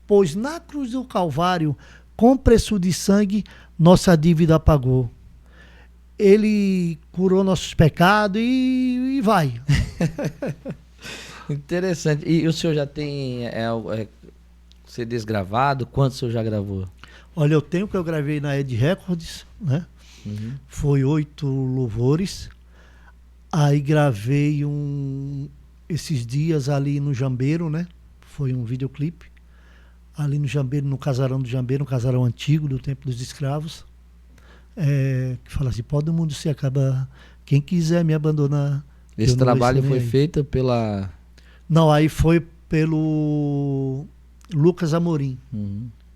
S2: Pois na cruz do Calvário, com preço de sangue, nossa dívida pagou. Ele curou nossos pecados e vai.
S1: Interessante. E o senhor já tem CDs gravados? Quantos o senhor já gravou?
S2: Olha, eu tenho que eu gravei na Ed Records, né? Foi 8 louvores. Aí gravei esses dias ali no Jambeiro, né? Foi um videoclipe. Ali no Jambeiro, no casarão do Jambeiro, um casarão antigo do tempo dos escravos. Que fala assim: pode o mundo se acabar, quem quiser me abandonar.
S1: Esse trabalho foi feito pela...
S2: Não, aí foi pelo Lucas Amorim,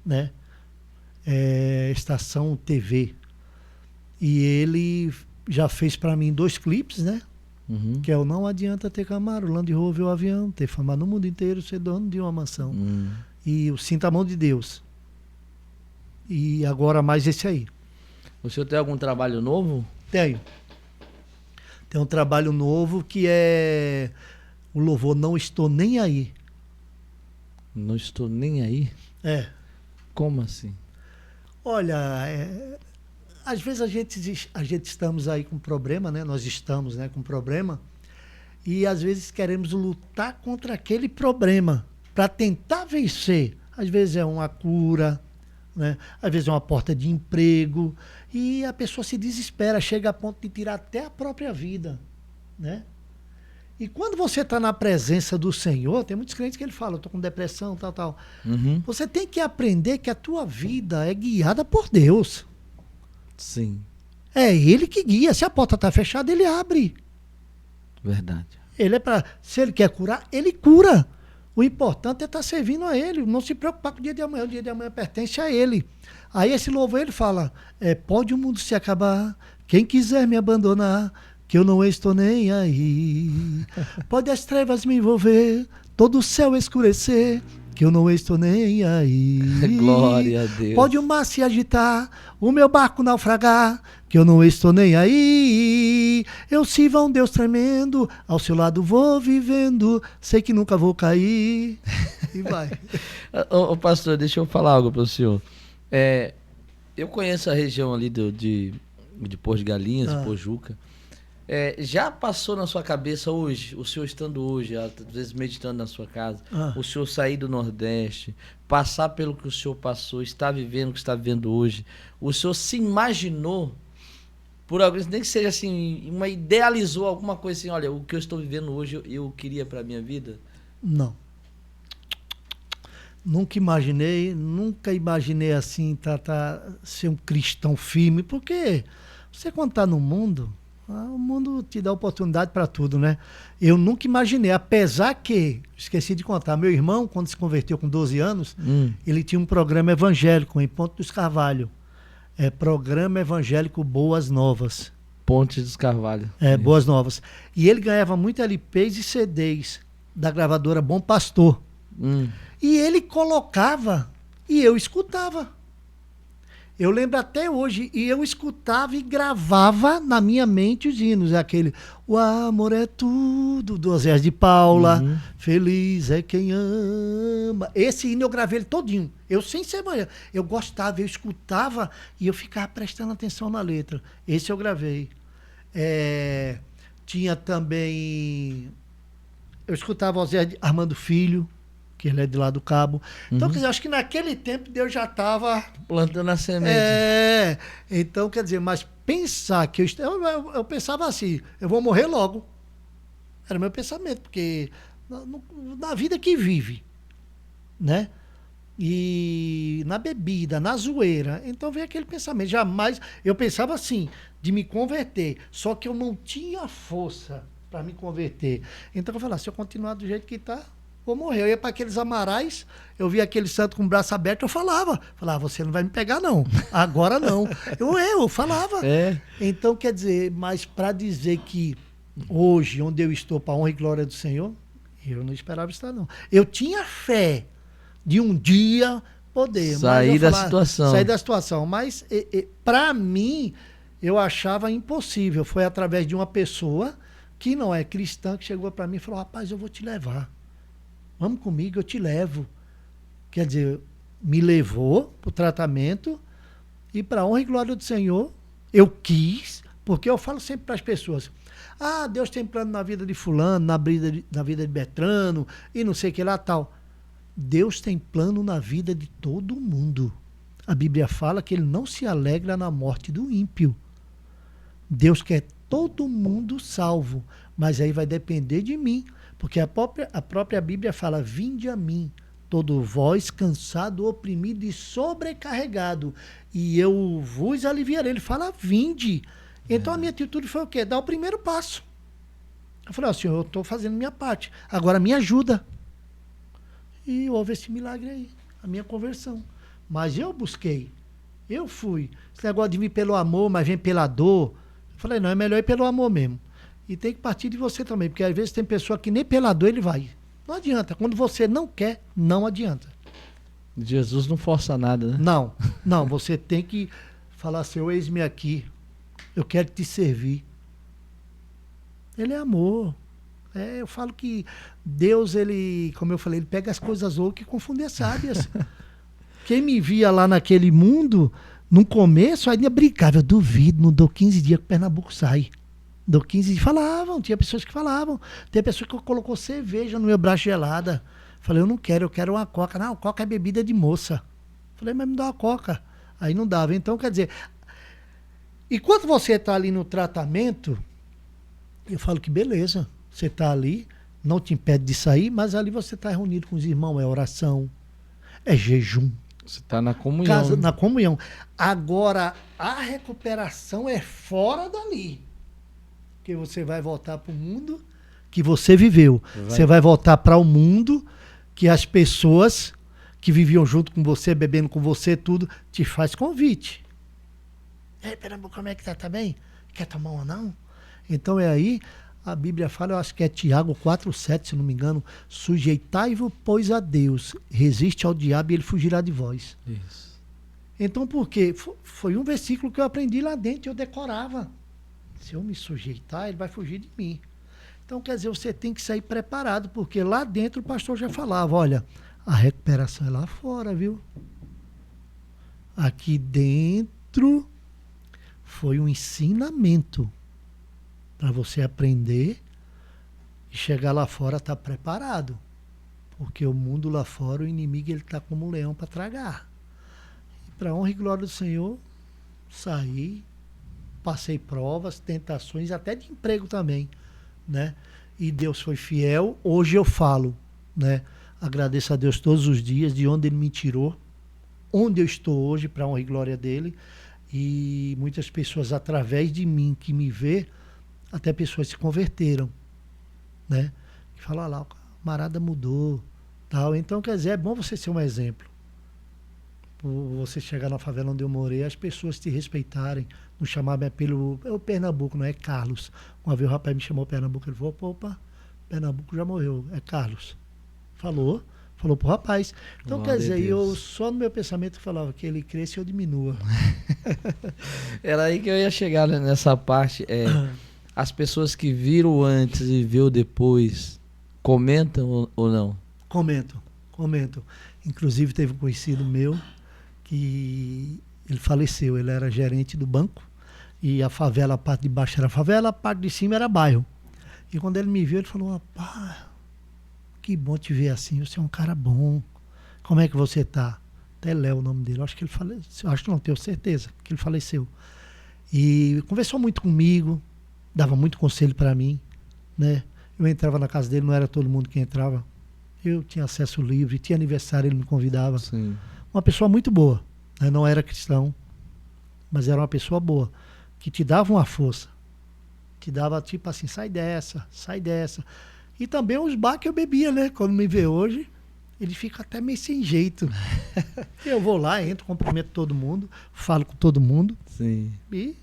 S2: né? Estação TV. E ele já fez para mim 2 clipes, né? Que é o Não Adianta Ter Camaro, Land Rover ou Avião, ter fama no mundo inteiro, ser dono de uma mansão. E o Sinta a Mão de Deus. E agora mais esse aí.
S1: O senhor tem algum trabalho novo?
S2: Tenho. Tem um trabalho novo que é o louvor Não Estou Nem Aí.
S1: Não estou nem aí? Como assim?
S2: Olha, às vezes a gente estamos aí com problema, né? Nós estamos, né, com problema. E às vezes queremos lutar contra aquele problema para tentar vencer. Às vezes é uma cura, né? Às vezes é uma porta de emprego. E a pessoa se desespera, chega a ponto de tirar até a própria vida, né? E quando você está na presença do Senhor, tem muitos crentes que ele fala: eu estou com depressão, tal. Você tem que aprender que a tua vida é guiada por Deus.
S1: Sim.
S2: É Ele que guia. Se a porta está fechada, Ele abre.
S1: Verdade.
S2: Se Ele quer curar, Ele cura. O importante é estar servindo a ele, não se preocupar com o dia de amanhã pertence a ele. Aí esse louvor ele fala, pode o mundo se acabar, quem quiser me abandonar, que eu não estou nem aí. Pode as trevas me envolver, todo o céu escurecer, que eu não estou nem aí.
S1: Glória a Deus.
S2: Pode o mar se agitar, o meu barco naufragar, que eu não estou nem aí. Eu sirvo a um Deus tremendo, ao seu lado vou vivendo, sei que nunca vou cair. E vai.
S1: Ô, pastor, deixa eu falar algo para o senhor. Eu conheço a região ali de Porto de Galinhas, de Pojuca. Já passou na sua cabeça hoje, o senhor estando hoje, às vezes meditando na sua casa, o senhor sair do Nordeste, passar pelo que o senhor passou, estar vivendo o que está vivendo hoje, o senhor se imaginou, por alguém, nem que seja assim, idealizou alguma coisa assim, olha, o que eu estou vivendo hoje eu queria para a minha vida?
S2: Não. Nunca imaginei assim, ser um cristão firme, porque você quando está no mundo, o mundo te dá oportunidade para tudo, né? Eu nunca imaginei, apesar que, esqueci de contar, meu irmão, quando se converteu com 12 anos, ele tinha um programa evangélico em Ponte dos Carvalho. Programa Evangélico Boas Novas.
S1: Ponte dos Carvalho.
S2: Boas Novas. E ele ganhava muito LPs e CDs da gravadora Bom Pastor. E ele colocava e eu escutava. Eu lembro até hoje, e eu escutava e gravava na minha mente os hinos, aquele O amor é tudo, do Zé de Paula, feliz é quem ama. Esse hino eu gravei ele todinho, eu sem ser manhã. Eu gostava, eu escutava e eu ficava prestando atenção na letra. Esse eu gravei. Tinha também, eu escutava o Zé Armando Filho, que ele é de lá do Cabo. Então, quer dizer, acho que naquele tempo Deus já estava
S1: plantando a semente.
S2: Então, quer dizer, mas pensar que eu pensava assim, eu vou morrer logo. Era o meu pensamento, porque na vida que vive, né? E na bebida, na zoeira. Então veio aquele pensamento. Jamais, eu pensava assim, de me converter, só que eu não tinha força para me converter. Então eu falava, se eu continuar do jeito que está, vou morrer. Eu ia para aqueles amarais, eu via aquele santo com o braço aberto, eu falava, você não vai me pegar não, agora não. Eu falava. Então, quer dizer, mas para dizer que hoje, onde eu estou, para a honra e glória do Senhor, eu não esperava estar não. Eu tinha fé de um dia poder
S1: sair da situação.
S2: Mas para mim, eu achava impossível. Foi através de uma pessoa que não é cristã, que chegou para mim e falou, rapaz, eu vou te levar. Vamos comigo, eu te levo. Quer dizer, me levou para o tratamento e para a honra e glória do Senhor, eu quis, porque eu falo sempre para as pessoas, Deus tem plano na vida de fulano, na vida de Betrano e não sei o que lá tal. Deus tem plano na vida de todo mundo. A Bíblia fala que ele não se alegra na morte do ímpio. Deus quer todo mundo salvo, mas aí vai depender de mim. Porque a própria Bíblia fala, vinde a mim, todo vós cansado, oprimido e sobrecarregado, e eu vos aliviarei. Ele fala, vinde. Então a minha atitude foi o quê? Dar o primeiro passo. Eu falei, Senhor, eu estou fazendo minha parte, agora me ajuda. E houve esse milagre aí, a minha conversão. Mas eu busquei, eu fui. Esse negócio de vir pelo amor, mas vem pela dor. Eu falei, não, é melhor ir pelo amor mesmo. E tem que partir de você também, porque às vezes tem pessoa que nem pela dor ele vai. Não adianta. Quando você não quer, não adianta.
S1: Jesus não força nada, né?
S2: Não. Você tem que falar, Senhor, eis-me aqui. Eu quero te servir. Ele é amor. Eu falo que Deus, ele, como eu falei, ele pega as coisas loucas e confunde as sábias. Quem me via lá naquele mundo, no começo, ainda brincava. Eu duvido, não dou 15 dias que o Pernambuco sai. Deu 15 dias, falavam, tinha pessoas que falavam. Tem pessoa que colocou cerveja no meu braço gelada. Falei, eu não quero, eu quero uma coca. Não, coca é bebida de moça. Falei, mas me dá uma coca. Aí não dava. Então, quer dizer, enquanto você está ali no tratamento, eu falo que beleza, você está ali, não te impede de sair, mas ali você está reunido com os irmãos, é oração, é jejum.
S1: Você está na comunhão.
S2: Na comunhão. Agora, a recuperação é fora dali. Porque você vai voltar para o mundo que você viveu. Você vai voltar para o mundo que as pessoas que viviam junto com você, bebendo com você, tudo, te faz convite. Ei, Pernambuco, como é que tá? Tá bem? Quer tomar uma não? Então é aí, a Bíblia fala, eu acho que é Tiago 4,7, se não me engano, sujeitai-vos, pois, a Deus, resiste ao diabo e ele fugirá de vós.
S1: Isso.
S2: Então por quê? Foi um versículo que eu aprendi lá dentro, eu decorava. Se eu me sujeitar, ele vai fugir de mim. Então, quer dizer, você tem que sair preparado, porque lá dentro o pastor já falava, olha, a recuperação é lá fora, viu? Aqui dentro foi um ensinamento para você aprender e chegar lá fora estar preparado. Porque o mundo lá fora, o inimigo, ele está como um leão para tragar. E para honra e glória do Senhor, saí, passei provas, tentações, até de emprego também, né? E Deus foi fiel. Hoje eu falo, né? Agradeço a Deus todos os dias de onde Ele me tirou, onde eu estou hoje, para a honra e glória dEle. E muitas pessoas, através de mim, que me vê, até pessoas se converteram, né? E falam, lá, o camarada mudou, tal. Então, quer dizer, é bom você ser um exemplo. Você chegar na favela onde eu morei, as pessoas te respeitarem, não chamarem pelo... É o Pernambuco, não é Carlos. Uma vez o rapaz me chamou Pernambuco, ele falou, opa, Pernambuco já morreu, é Carlos. Falou pro rapaz. Então,
S1: Glória
S2: quer dizer,
S1: a Deus.
S2: eu só no meu pensamento falava que ele cresça e eu diminua.
S1: Era aí que eu ia chegar, né, nessa parte. As pessoas que viram antes e viram depois, comentam ou não?
S2: Comento. Inclusive, teve um conhecido meu que ele faleceu. Ele era gerente do banco e a favela, a parte de baixo era favela, a parte de cima era bairro. E quando ele me viu, ele falou, rapaz, que bom te ver assim, você é um cara bom. Como é que você tá? Até Léo o nome dele. Acho que ele faleceu. Acho que não, tenho certeza que ele faleceu. E conversou muito comigo, dava muito conselho para mim, né? Eu entrava na casa dele, não era todo mundo que entrava. Eu tinha acesso livre, tinha aniversário, ele me convidava.
S1: Sim.
S2: Uma pessoa muito boa, né? Não era cristão, mas era uma pessoa boa, que te dava uma força. Te dava tipo assim, sai dessa, sai dessa. E também os bar que eu bebia, né? Quando me vê hoje, ele fica até meio sem jeito. Eu vou lá, entro, cumprimento todo mundo, falo com todo mundo.
S1: Sim.
S2: E...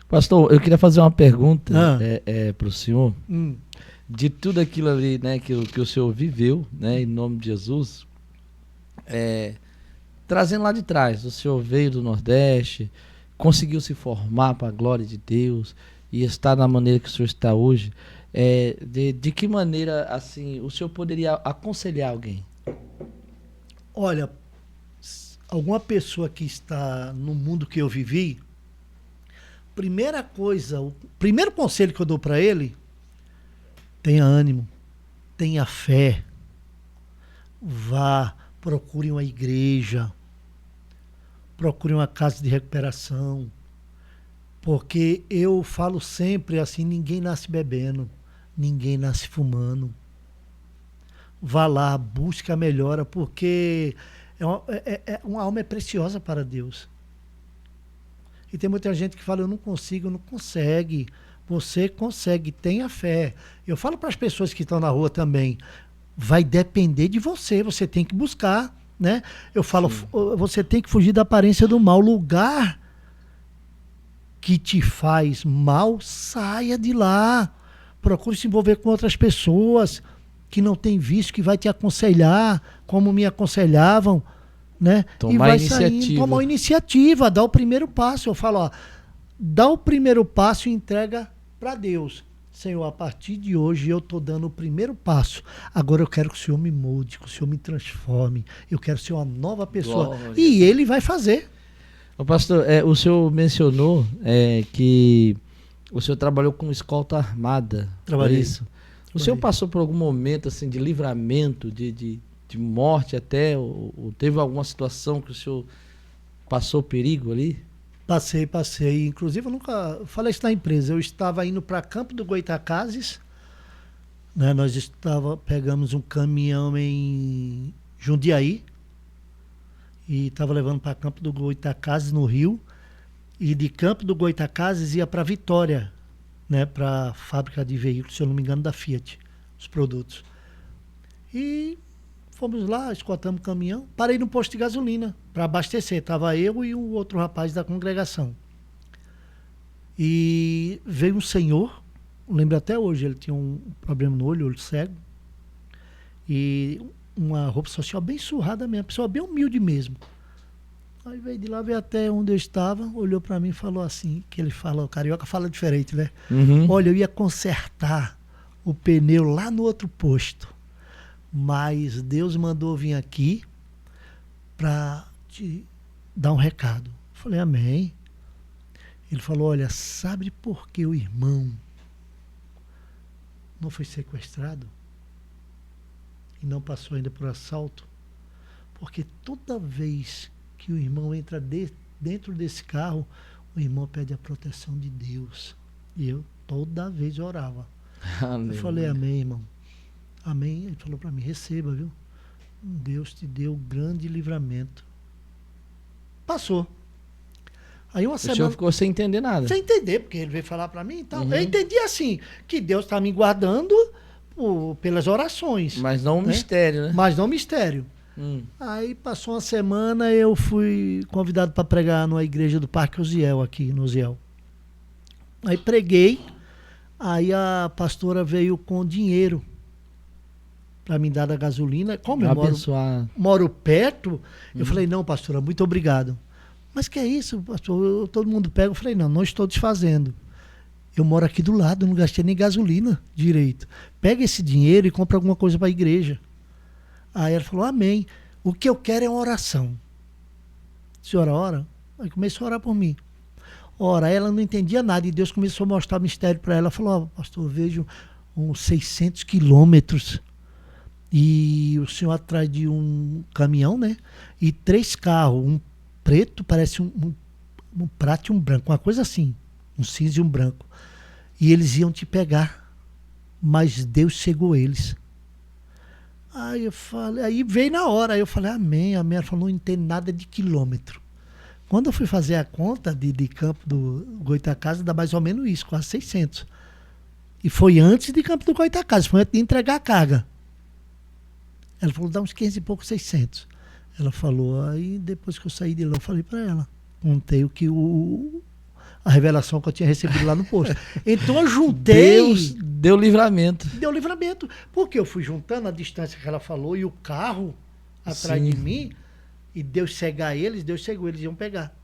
S1: Pastor, eu queria fazer uma pergunta
S2: Ah.
S1: para o senhor.
S2: Hum.
S1: De tudo aquilo ali, né, que o senhor viveu, né, em nome de Jesus, trazendo lá de trás, o senhor veio do Nordeste, conseguiu se formar para a glória de Deus e está na maneira que o senhor está hoje. De que maneira, assim, o senhor poderia aconselhar alguém?
S2: Olha, alguma pessoa que está no mundo que eu vivi, primeira coisa, o primeiro conselho que eu dou para ele, tenha ânimo, tenha fé, vá, procure uma igreja, procure uma casa de recuperação, porque eu falo sempre assim, ninguém nasce bebendo, ninguém nasce fumando. Vá lá, busque a melhora, porque uma alma é preciosa para Deus. E tem muita gente que fala, eu não consigo, não consegue. Você consegue, tenha fé. Eu falo para as pessoas que estão na rua também, vai depender de você, você tem que buscar, né? Eu falo, você tem que fugir da aparência do mal. Lugar que te faz mal, saia de lá. Procure se envolver com outras pessoas que não têm vício, que vai te aconselhar, como me aconselhavam, né?
S1: Tomar
S2: e vai
S1: iniciativa.
S2: saindo, tomar iniciativa, dá o primeiro passo. Eu falo, ó, dá o primeiro passo e entrega para Deus. Senhor, a partir de hoje eu estou dando o primeiro passo. Agora eu quero que o Senhor me molde, que o Senhor me transforme. Eu quero ser uma nova pessoa.
S1: Glória.
S2: E Ele vai fazer.
S1: Ô, pastor, o senhor mencionou que o senhor trabalhou com escolta armada.
S2: Trabalhei.
S1: É isso? O senhor passou por algum momento assim, de livramento, de morte até? Ou teve alguma situação que o senhor passou perigo ali?
S2: Passei. Inclusive, eu nunca falei isso na empresa. Eu estava indo para Campo do Goytacazes, né? Nós pegamos um caminhão em Jundiaí e estava levando para Campo do Goytacazes, no Rio. E de Campo do Goytacazes ia para Vitória, né? Para a fábrica de veículos, se eu não me engano, da Fiat, os produtos. E fomos lá, escoltamos o caminhão, parei no posto de gasolina para abastecer. Tava eu e um outro rapaz da congregação. E veio um senhor, lembro até hoje, ele tinha um problema no olho cego, e uma roupa social bem surrada mesmo, pessoa bem humilde mesmo. Aí veio de lá, veio até onde eu estava, olhou para mim e falou assim, que ele fala, o carioca fala diferente, né?
S1: Uhum.
S2: Olha, eu ia consertar o pneu lá no outro posto, mas Deus mandou vir aqui para te dar um recado. Eu falei, amém. Ele falou, olha, sabe por que o irmão não foi sequestrado? E não passou ainda por assalto? Porque toda vez que o irmão entra dentro desse carro, o irmão pede a proteção de Deus. E eu toda vez orava. Eu falei, amém, irmão. Amém. Ele falou para mim, receba, viu? Deus te deu grande livramento. Passou. Aí uma semana...
S1: O senhor ficou sem entender nada.
S2: Sem entender, porque ele veio falar para mim e tal. Eu entendi assim, que Deus está me guardando pelas orações.
S1: Mas não um mistério, né?
S2: Mas não um mistério. Aí passou uma semana, eu fui convidado para pregar numa igreja do Parque Uziel, aqui no Uziel. Aí preguei, aí a pastora veio com dinheiro para me dar da gasolina. Como eu moro perto, eu falei, não, pastora, muito obrigado. Mas que é isso, pastor? Todo mundo pega. Eu falei, não estou desfazendo. Eu moro aqui do lado, não gastei nem gasolina direito. Pega esse dinheiro e compra alguma coisa para a igreja. Aí ela falou, amém. O que eu quero é uma oração. A senhora ora? Aí começou a orar por mim. Ora, ela não entendia nada e Deus começou a mostrar o mistério para ela. Ela falou, pastor, eu vejo uns 600 quilômetros e o senhor atrás de um caminhão, né? E 3 carros, um preto, parece um prato e um branco, uma coisa assim, um cinza e um branco. E eles iam te pegar, mas Deus cegou eles. Aí eu falei, aí veio na hora, aí eu falei, amém, amém. Ela falou, não entendo nada de quilômetro. Quando eu fui fazer a conta de Campo do Goitacazes, dá mais ou menos isso, quase 600. E foi antes de Campo do Goitacazes, foi antes de entregar a carga. Ela falou, dá uns 500 e pouco, 600. Ela falou, aí depois que eu saí de lá, eu falei para ela, contei a revelação que eu tinha recebido lá no posto. Então eu juntei...
S1: Deus deu livramento.
S2: Deu livramento. Porque eu fui juntando a distância que ela falou e o carro atrás de mim, e Deus cegar eles, Deus cegou, eles iam pegar.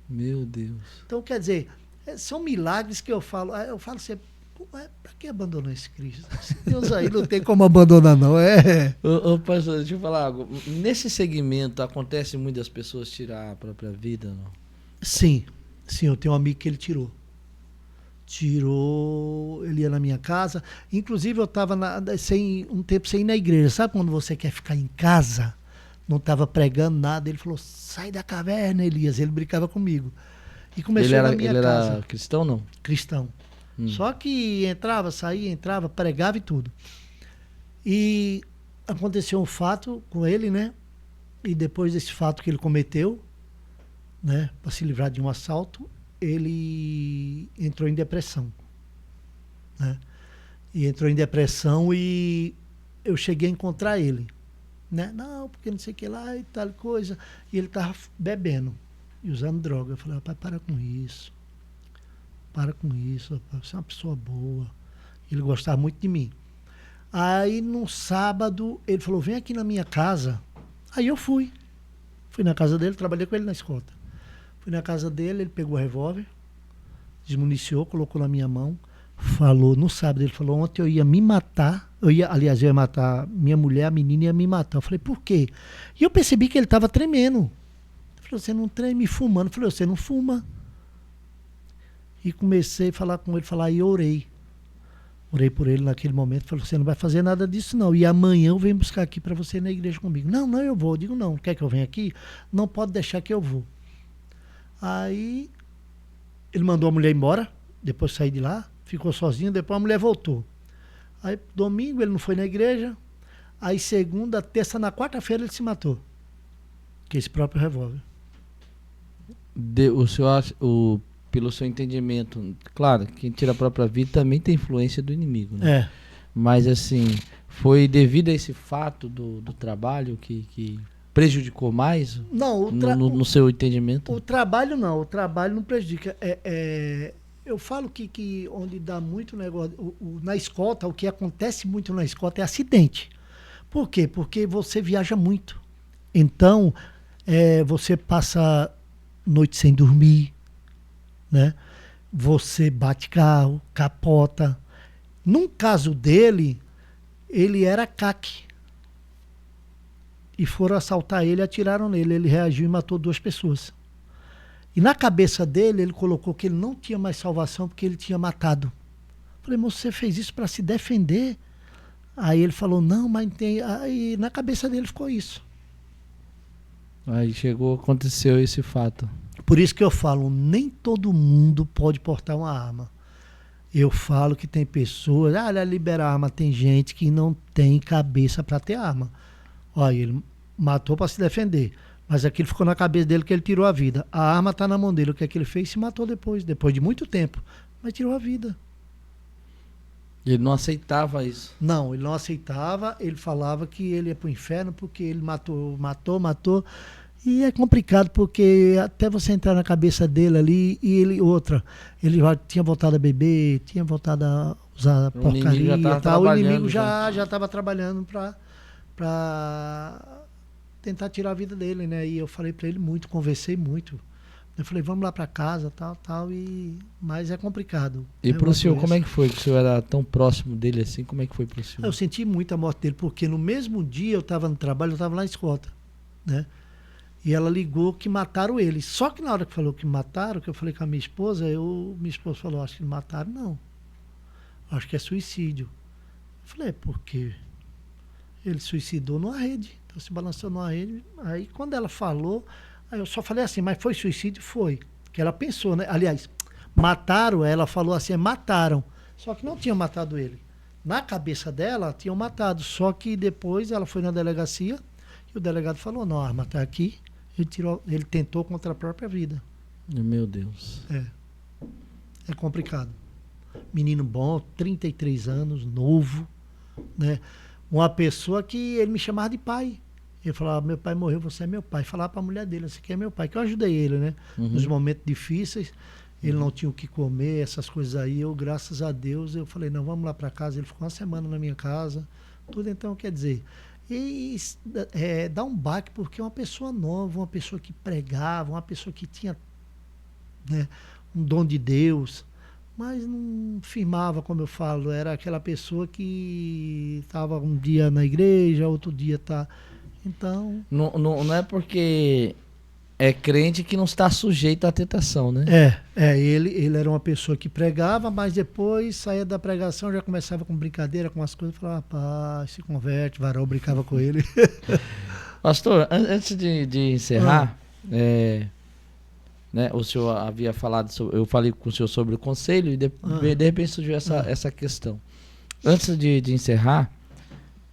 S1: Meu Deus.
S2: Então, quer dizer, são milagres que eu falo sempre, para que abandonou esse Cristo? Deus aí não tem como abandonar, não.
S1: Ô, pastor, deixa eu falar algo. Nesse segmento, acontece muitas pessoas tirar a própria vida, não?
S2: Sim, eu tenho um amigo que ele tirou. Ele ia na minha casa. Inclusive, eu estava um tempo sem ir na igreja. Sabe quando você quer ficar em casa? Não estava pregando nada. Ele falou, sai da caverna, Elias. Ele brincava comigo. E começou na minha casa.
S1: Ele era cristão, não?
S2: Cristão. Só que entrava, saía, pregava e tudo. E aconteceu um fato com ele, né? E depois desse fato que ele cometeu, né, para se livrar de um assalto, ele entrou em depressão, né? E entrou em depressão e eu cheguei a encontrar ele, né? Não, porque não sei o que lá e tal coisa. E ele estava bebendo e usando droga. Eu falei, rapaz, para com isso, rapaz, você é uma pessoa boa. Ele gostava muito de mim. Aí no sábado ele falou, vem aqui na minha casa. Aí eu fui na casa dele, trabalhei com ele na escolta. Fui na casa dele, ele pegou o revólver, desmuniciou, colocou na minha mão, falou, no sábado, ele falou, ontem eu ia me matar, eu ia matar minha mulher, a menina ia me matar. Eu falei, por quê? E eu percebi que ele estava tremendo. Ele falou, você não treme fumando? Eu falei, você não fuma? E comecei a falar com ele, e orei. Orei por ele naquele momento, falou, você não vai fazer nada disso não, e amanhã eu venho buscar aqui para você na igreja comigo. Não, eu vou. Eu digo, não, quer que eu venha aqui? Não pode deixar que eu vou. Aí ele mandou a mulher embora, depois saí de lá, ficou sozinho, depois a mulher voltou. Aí domingo ele não foi na igreja, aí segunda, terça, na quarta-feira ele se matou. Com esse próprio revólver.
S1: O senhor, pelo seu entendimento, claro, quem tira a própria vida também tem influência do inimigo, né?
S2: É.
S1: Mas assim, Foi devido a esse fato do trabalho que prejudicou mais
S2: Não,
S1: no seu entendimento?
S2: o trabalho não prejudica. Eu falo que onde dá muito negócio, na escolta, o que acontece muito na escolta é acidente. Por quê? Porque você viaja muito. Então, você passa noite sem dormir, né? Você bate carro, capota. Num caso dele, ele era CAC. E foram assaltar ele e atiraram nele. Ele reagiu e matou 2 pessoas. E na cabeça dele, ele colocou que ele não tinha mais salvação porque ele tinha matado. Falei, moço, você fez isso para se defender? Aí ele falou, não, mas tem... Aí na cabeça dele ficou isso.
S1: Aí aconteceu esse fato.
S2: Por isso que eu falo, nem todo mundo pode portar uma arma. Eu falo que tem pessoas, liberar arma, tem gente que não tem cabeça para ter arma. Olha, ele matou para se defender. Mas aquilo ficou na cabeça dele que ele tirou a vida. A arma está na mão dele. O que é que ele fez? Se matou depois de muito tempo. Mas tirou a vida.
S1: Ele não aceitava isso?
S2: Não, ele não aceitava. Ele falava que ele ia para o inferno porque ele matou. E é complicado porque até você entrar na cabeça dele ali e ele já tinha voltado a beber, tinha voltado a usar porcaria e tal. O inimigo já estava trabalhando para tentar tirar a vida dele, né? E eu falei para ele muito, conversei muito. Eu falei, vamos lá para casa, tal, mas é complicado.
S1: E pro senhor, como é que foi? Que o senhor era tão próximo dele assim, como é que foi pro senhor?
S2: Eu senti muito a morte dele, porque no mesmo dia eu estava no trabalho, eu estava lá em escolta, né? E ela ligou que mataram ele. Só que na hora que falou que mataram, que eu falei com a minha esposa falou, acho que não mataram, não. Acho que é suicídio. Eu falei, por quê? Ele suicidou numa rede. Então se balançou numa rede. Aí quando ela falou, aí eu só falei assim, mas foi suicídio? Foi. Que ela pensou, né? Aliás, mataram, ela falou assim, mataram. Só que não tinham matado ele. Na cabeça dela, tinham matado. Só que depois ela foi na delegacia e o delegado falou, não, a arma está aqui. Ele tentou contra a própria vida.
S1: Meu Deus.
S2: É complicado. Menino bom, 33 anos, novo, né? Uma pessoa que ele me chamava de pai. Ele falava, meu pai morreu, você é meu pai. Falava para a mulher dele, você aqui é meu pai. Que eu ajudei ele, né? Nos momentos difíceis, ele não tinha o que comer, essas coisas aí. Eu, graças a Deus, eu falei, não, vamos lá para casa. Ele ficou uma semana na minha casa. Tudo, então, quer dizer... dá um baque porque é uma pessoa nova, uma pessoa que pregava, uma pessoa que tinha, né, um dom de Deus, mas não firmava, como eu falo, era aquela pessoa que estava um dia na igreja, outro dia tá, então...
S1: Não é porque é crente que não está sujeito à tentação, né?
S2: Ele era uma pessoa que pregava, mas depois saía da pregação, já começava com brincadeira, com as coisas, falava, rapaz, se converte, varão, brincava com ele.
S1: Pastor, antes de encerrar, né, o senhor havia falado, eu falei com o senhor sobre o conselho e de repente surgiu essa questão. Antes de encerrar,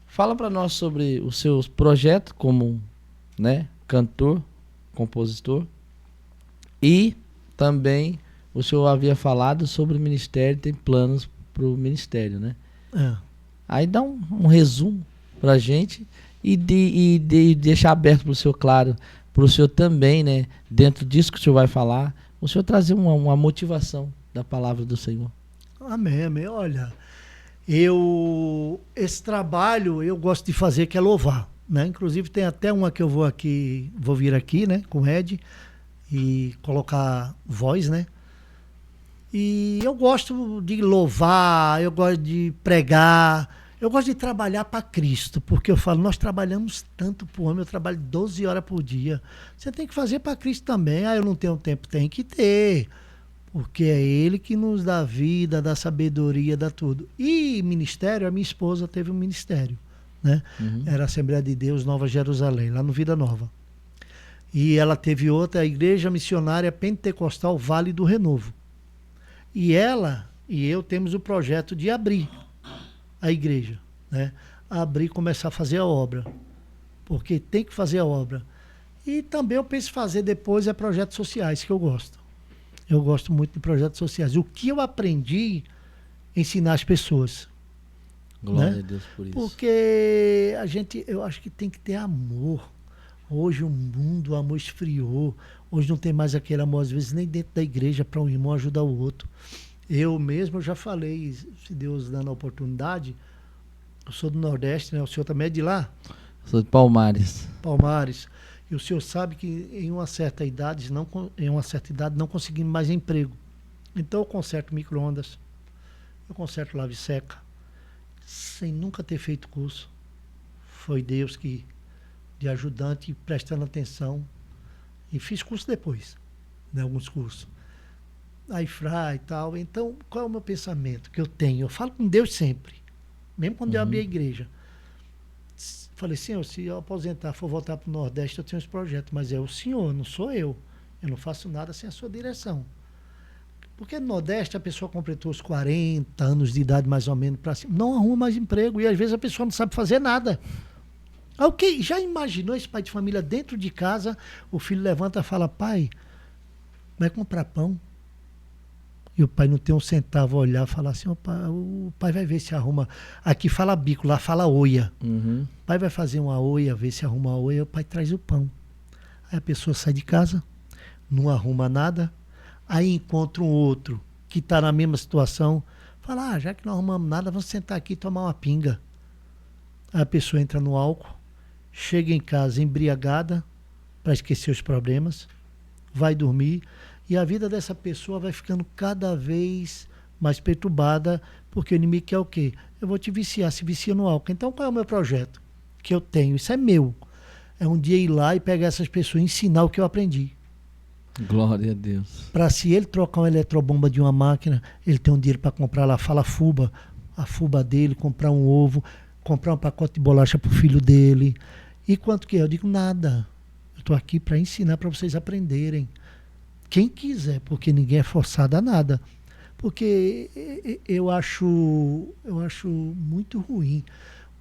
S1: fala para nós sobre os seus projetos como, né, cantor, compositor, e também o senhor havia falado sobre o ministério, tem planos para o ministério, né? Aí dá um resumo para a gente e deixar aberto para o senhor, claro, para o senhor também, né, dentro disso que o senhor vai falar, o senhor trazer uma motivação da palavra do Senhor.
S2: Amém. Olha, esse trabalho eu gosto de fazer, que é louvar, né? Inclusive tem até uma que eu vou vir aqui, né, com o Ed e colocar voz, né? E eu gosto de louvar, eu gosto de pregar, eu gosto de trabalhar para Cristo, porque eu falo, nós trabalhamos tanto por homem, eu trabalho 12 horas por dia. Você tem que fazer para Cristo também. Eu não tenho tempo, tem que ter, porque é Ele que nos dá vida, dá sabedoria, dá tudo. E ministério, a minha esposa teve um ministério, né? Era a Assembleia de Deus Nova Jerusalém, lá no Vida Nova. E ela teve outra, a Igreja Missionária Pentecostal Vale do Renovo. E ela e eu temos o projeto de abrir a igreja, né? Abrir, começar a fazer a obra, porque tem que fazer a obra. E também eu penso em fazer depois projetos sociais, que eu gosto. Eu gosto muito de projetos sociais. O que eu aprendi, ensinar as pessoas.
S1: Glória
S2: né?
S1: a Deus por isso.
S2: Porque eu acho que tem que ter amor. Hoje o mundo, o amor esfriou. Hoje não tem mais aquele amor, às vezes, nem dentro da igreja, para um irmão ajudar o outro. Eu mesmo já falei, se Deus dando a oportunidade, eu sou do Nordeste, né? O senhor também é de lá?
S1: Sou de Palmares.
S2: Palmares. E o senhor sabe que em uma certa idade não conseguimos mais emprego. Então eu conserto micro-ondas, eu conserto lave seca, sem nunca ter feito curso. Foi Deus que, de ajudante, prestando atenção. E fiz curso depois, né, alguns cursos. Aí e tal. Então, qual é o meu pensamento que eu tenho? Eu falo com Deus sempre, mesmo quando eu abri a igreja. Falei, Senhor, se eu aposentar, for voltar para o Nordeste, eu tenho esse projeto, mas é o Senhor, não sou eu. Eu não faço nada sem a sua direção. Porque no Nordeste a pessoa completou os 40 anos de idade, mais ou menos, para cima, não arruma mais emprego, e às vezes a pessoa não sabe fazer nada. Ok, já imaginou esse pai de família dentro de casa, o filho levanta e fala, pai, vai comprar pão? E o pai não tem um centavo, olhar e falar assim, o pai vai ver se arruma. Aqui fala bico, lá fala oia. O pai vai fazer uma oia, ver se arruma a oia, o pai traz o pão. Aí a pessoa sai de casa, não arruma nada, aí encontra um outro que está na mesma situação, fala, já que não arrumamos nada, vamos sentar aqui e tomar uma pinga. Aí a pessoa entra no álcool, chega em casa embriagada, para esquecer os problemas, vai dormir, e a vida dessa pessoa vai ficando cada vez mais perturbada, porque o inimigo quer o quê? Eu vou te viciar, se vicia no álcool. Então qual é o meu projeto? Que eu tenho, isso é meu. É um dia ir lá e pegar essas pessoas e ensinar o que eu aprendi.
S1: Glória a Deus.
S2: Para se ele trocar uma eletrobomba de uma máquina, ele tem um dinheiro para comprar lá, fala a fuba dele, comprar um ovo, comprar um pacote de bolacha para o filho dele. E quanto que é? Eu digo, nada. Eu estou aqui para ensinar, para vocês aprenderem. Quem quiser, porque ninguém é forçado a nada. Porque eu acho muito ruim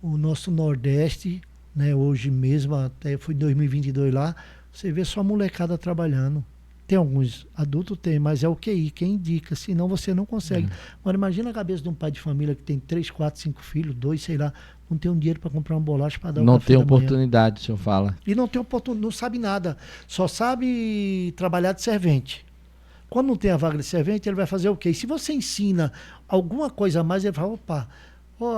S2: o nosso Nordeste, né, hoje mesmo, até foi em 2022 lá, você vê só a molecada trabalhando. Tem alguns adultos, tem, mas é o QI, quem indica, senão você não consegue. Agora imagina a cabeça de um pai de família que tem 3, 4, 5 filhos, 2, sei lá, não tem um dinheiro para comprar uma bolacha para dar o
S1: Não
S2: café
S1: tem
S2: da manhã.
S1: oportunidade, o senhor fala.
S2: E não tem oportunidade, não sabe nada, só sabe trabalhar de servente. Quando não tem a vaga de servente, ele vai fazer o quê? E se você ensina alguma coisa a mais, ele fala, opa,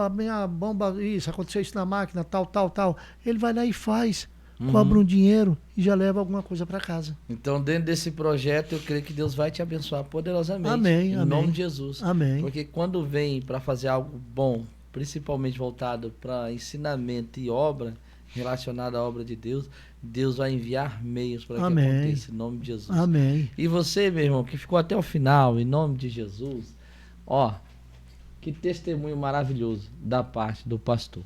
S2: a minha bomba, isso, aconteceu isso na máquina, tal. Ele vai lá e faz, cobra um dinheiro e já leva alguma coisa para casa.
S1: Então, dentro desse projeto, eu creio que Deus vai te abençoar poderosamente.
S2: Amém,
S1: em
S2: amém.
S1: nome de Jesus.
S2: Amém.
S1: Porque quando vem para fazer algo bom, principalmente voltado para ensinamento e obra, relacionada à obra de Deus, Deus vai enviar meios para que aconteça, em nome de Jesus.
S2: Amém.
S1: E você, meu irmão, que ficou até o final, em nome de Jesus, que testemunho maravilhoso da parte do pastor.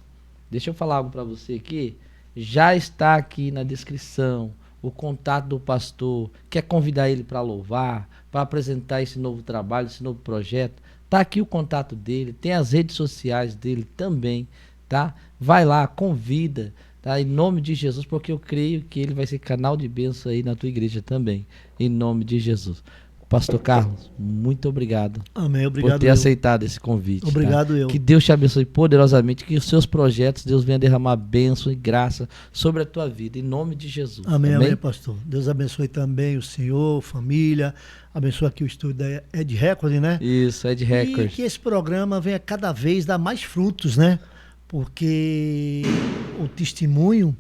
S1: Deixa eu falar algo para você aqui. Já está aqui na descrição o contato do pastor. Quer convidar ele para louvar, para apresentar esse novo trabalho, esse novo projeto? Tá aqui o contato dele, tem as redes sociais dele também, tá? Vai lá, convida, tá? Em nome de Jesus, porque eu creio que ele vai ser canal de bênção aí na tua igreja também, em nome de Jesus. Pastor Carlos, muito obrigado.
S2: Amém, obrigado
S1: por ter aceitado esse convite.
S2: Obrigado,
S1: tá? Que Deus te abençoe poderosamente, que os seus projetos, Deus venha derramar bênção e graça sobre a tua vida, em nome de Jesus.
S2: Amém, amém, pastor. Deus abençoe também o senhor, família, abençoe aqui o estúdio da Ed Record, né?
S1: Isso, Ed Record.
S2: E que esse programa venha cada vez dar mais frutos, né? Porque o testemunho,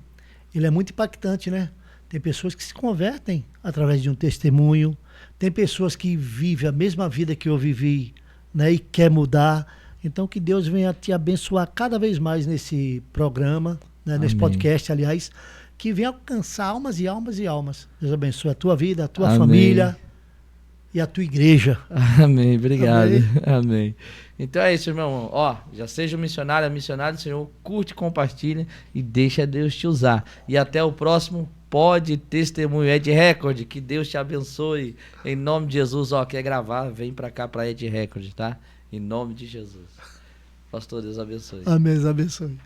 S2: ele é muito impactante, né? Tem pessoas que se convertem através de um testemunho. Tem pessoas que vivem a mesma vida que eu vivi, né, e quer mudar. Então que Deus venha te abençoar cada vez mais nesse programa, né, nesse podcast, aliás, que venha alcançar almas e almas e almas. Deus abençoe a tua vida, a tua família e a tua igreja.
S1: Amém, obrigado. Amém. Então é isso, irmão. Já seja missionário, Senhor, curte, compartilha e deixa Deus te usar. E até o próximo Pode Testemunho Ed Record, que Deus te abençoe, em nome de Jesus. Quer gravar, vem pra cá pra Ed Record, tá? Em nome de Jesus. Pastor, Deus abençoe.
S2: Amém, Deus abençoe.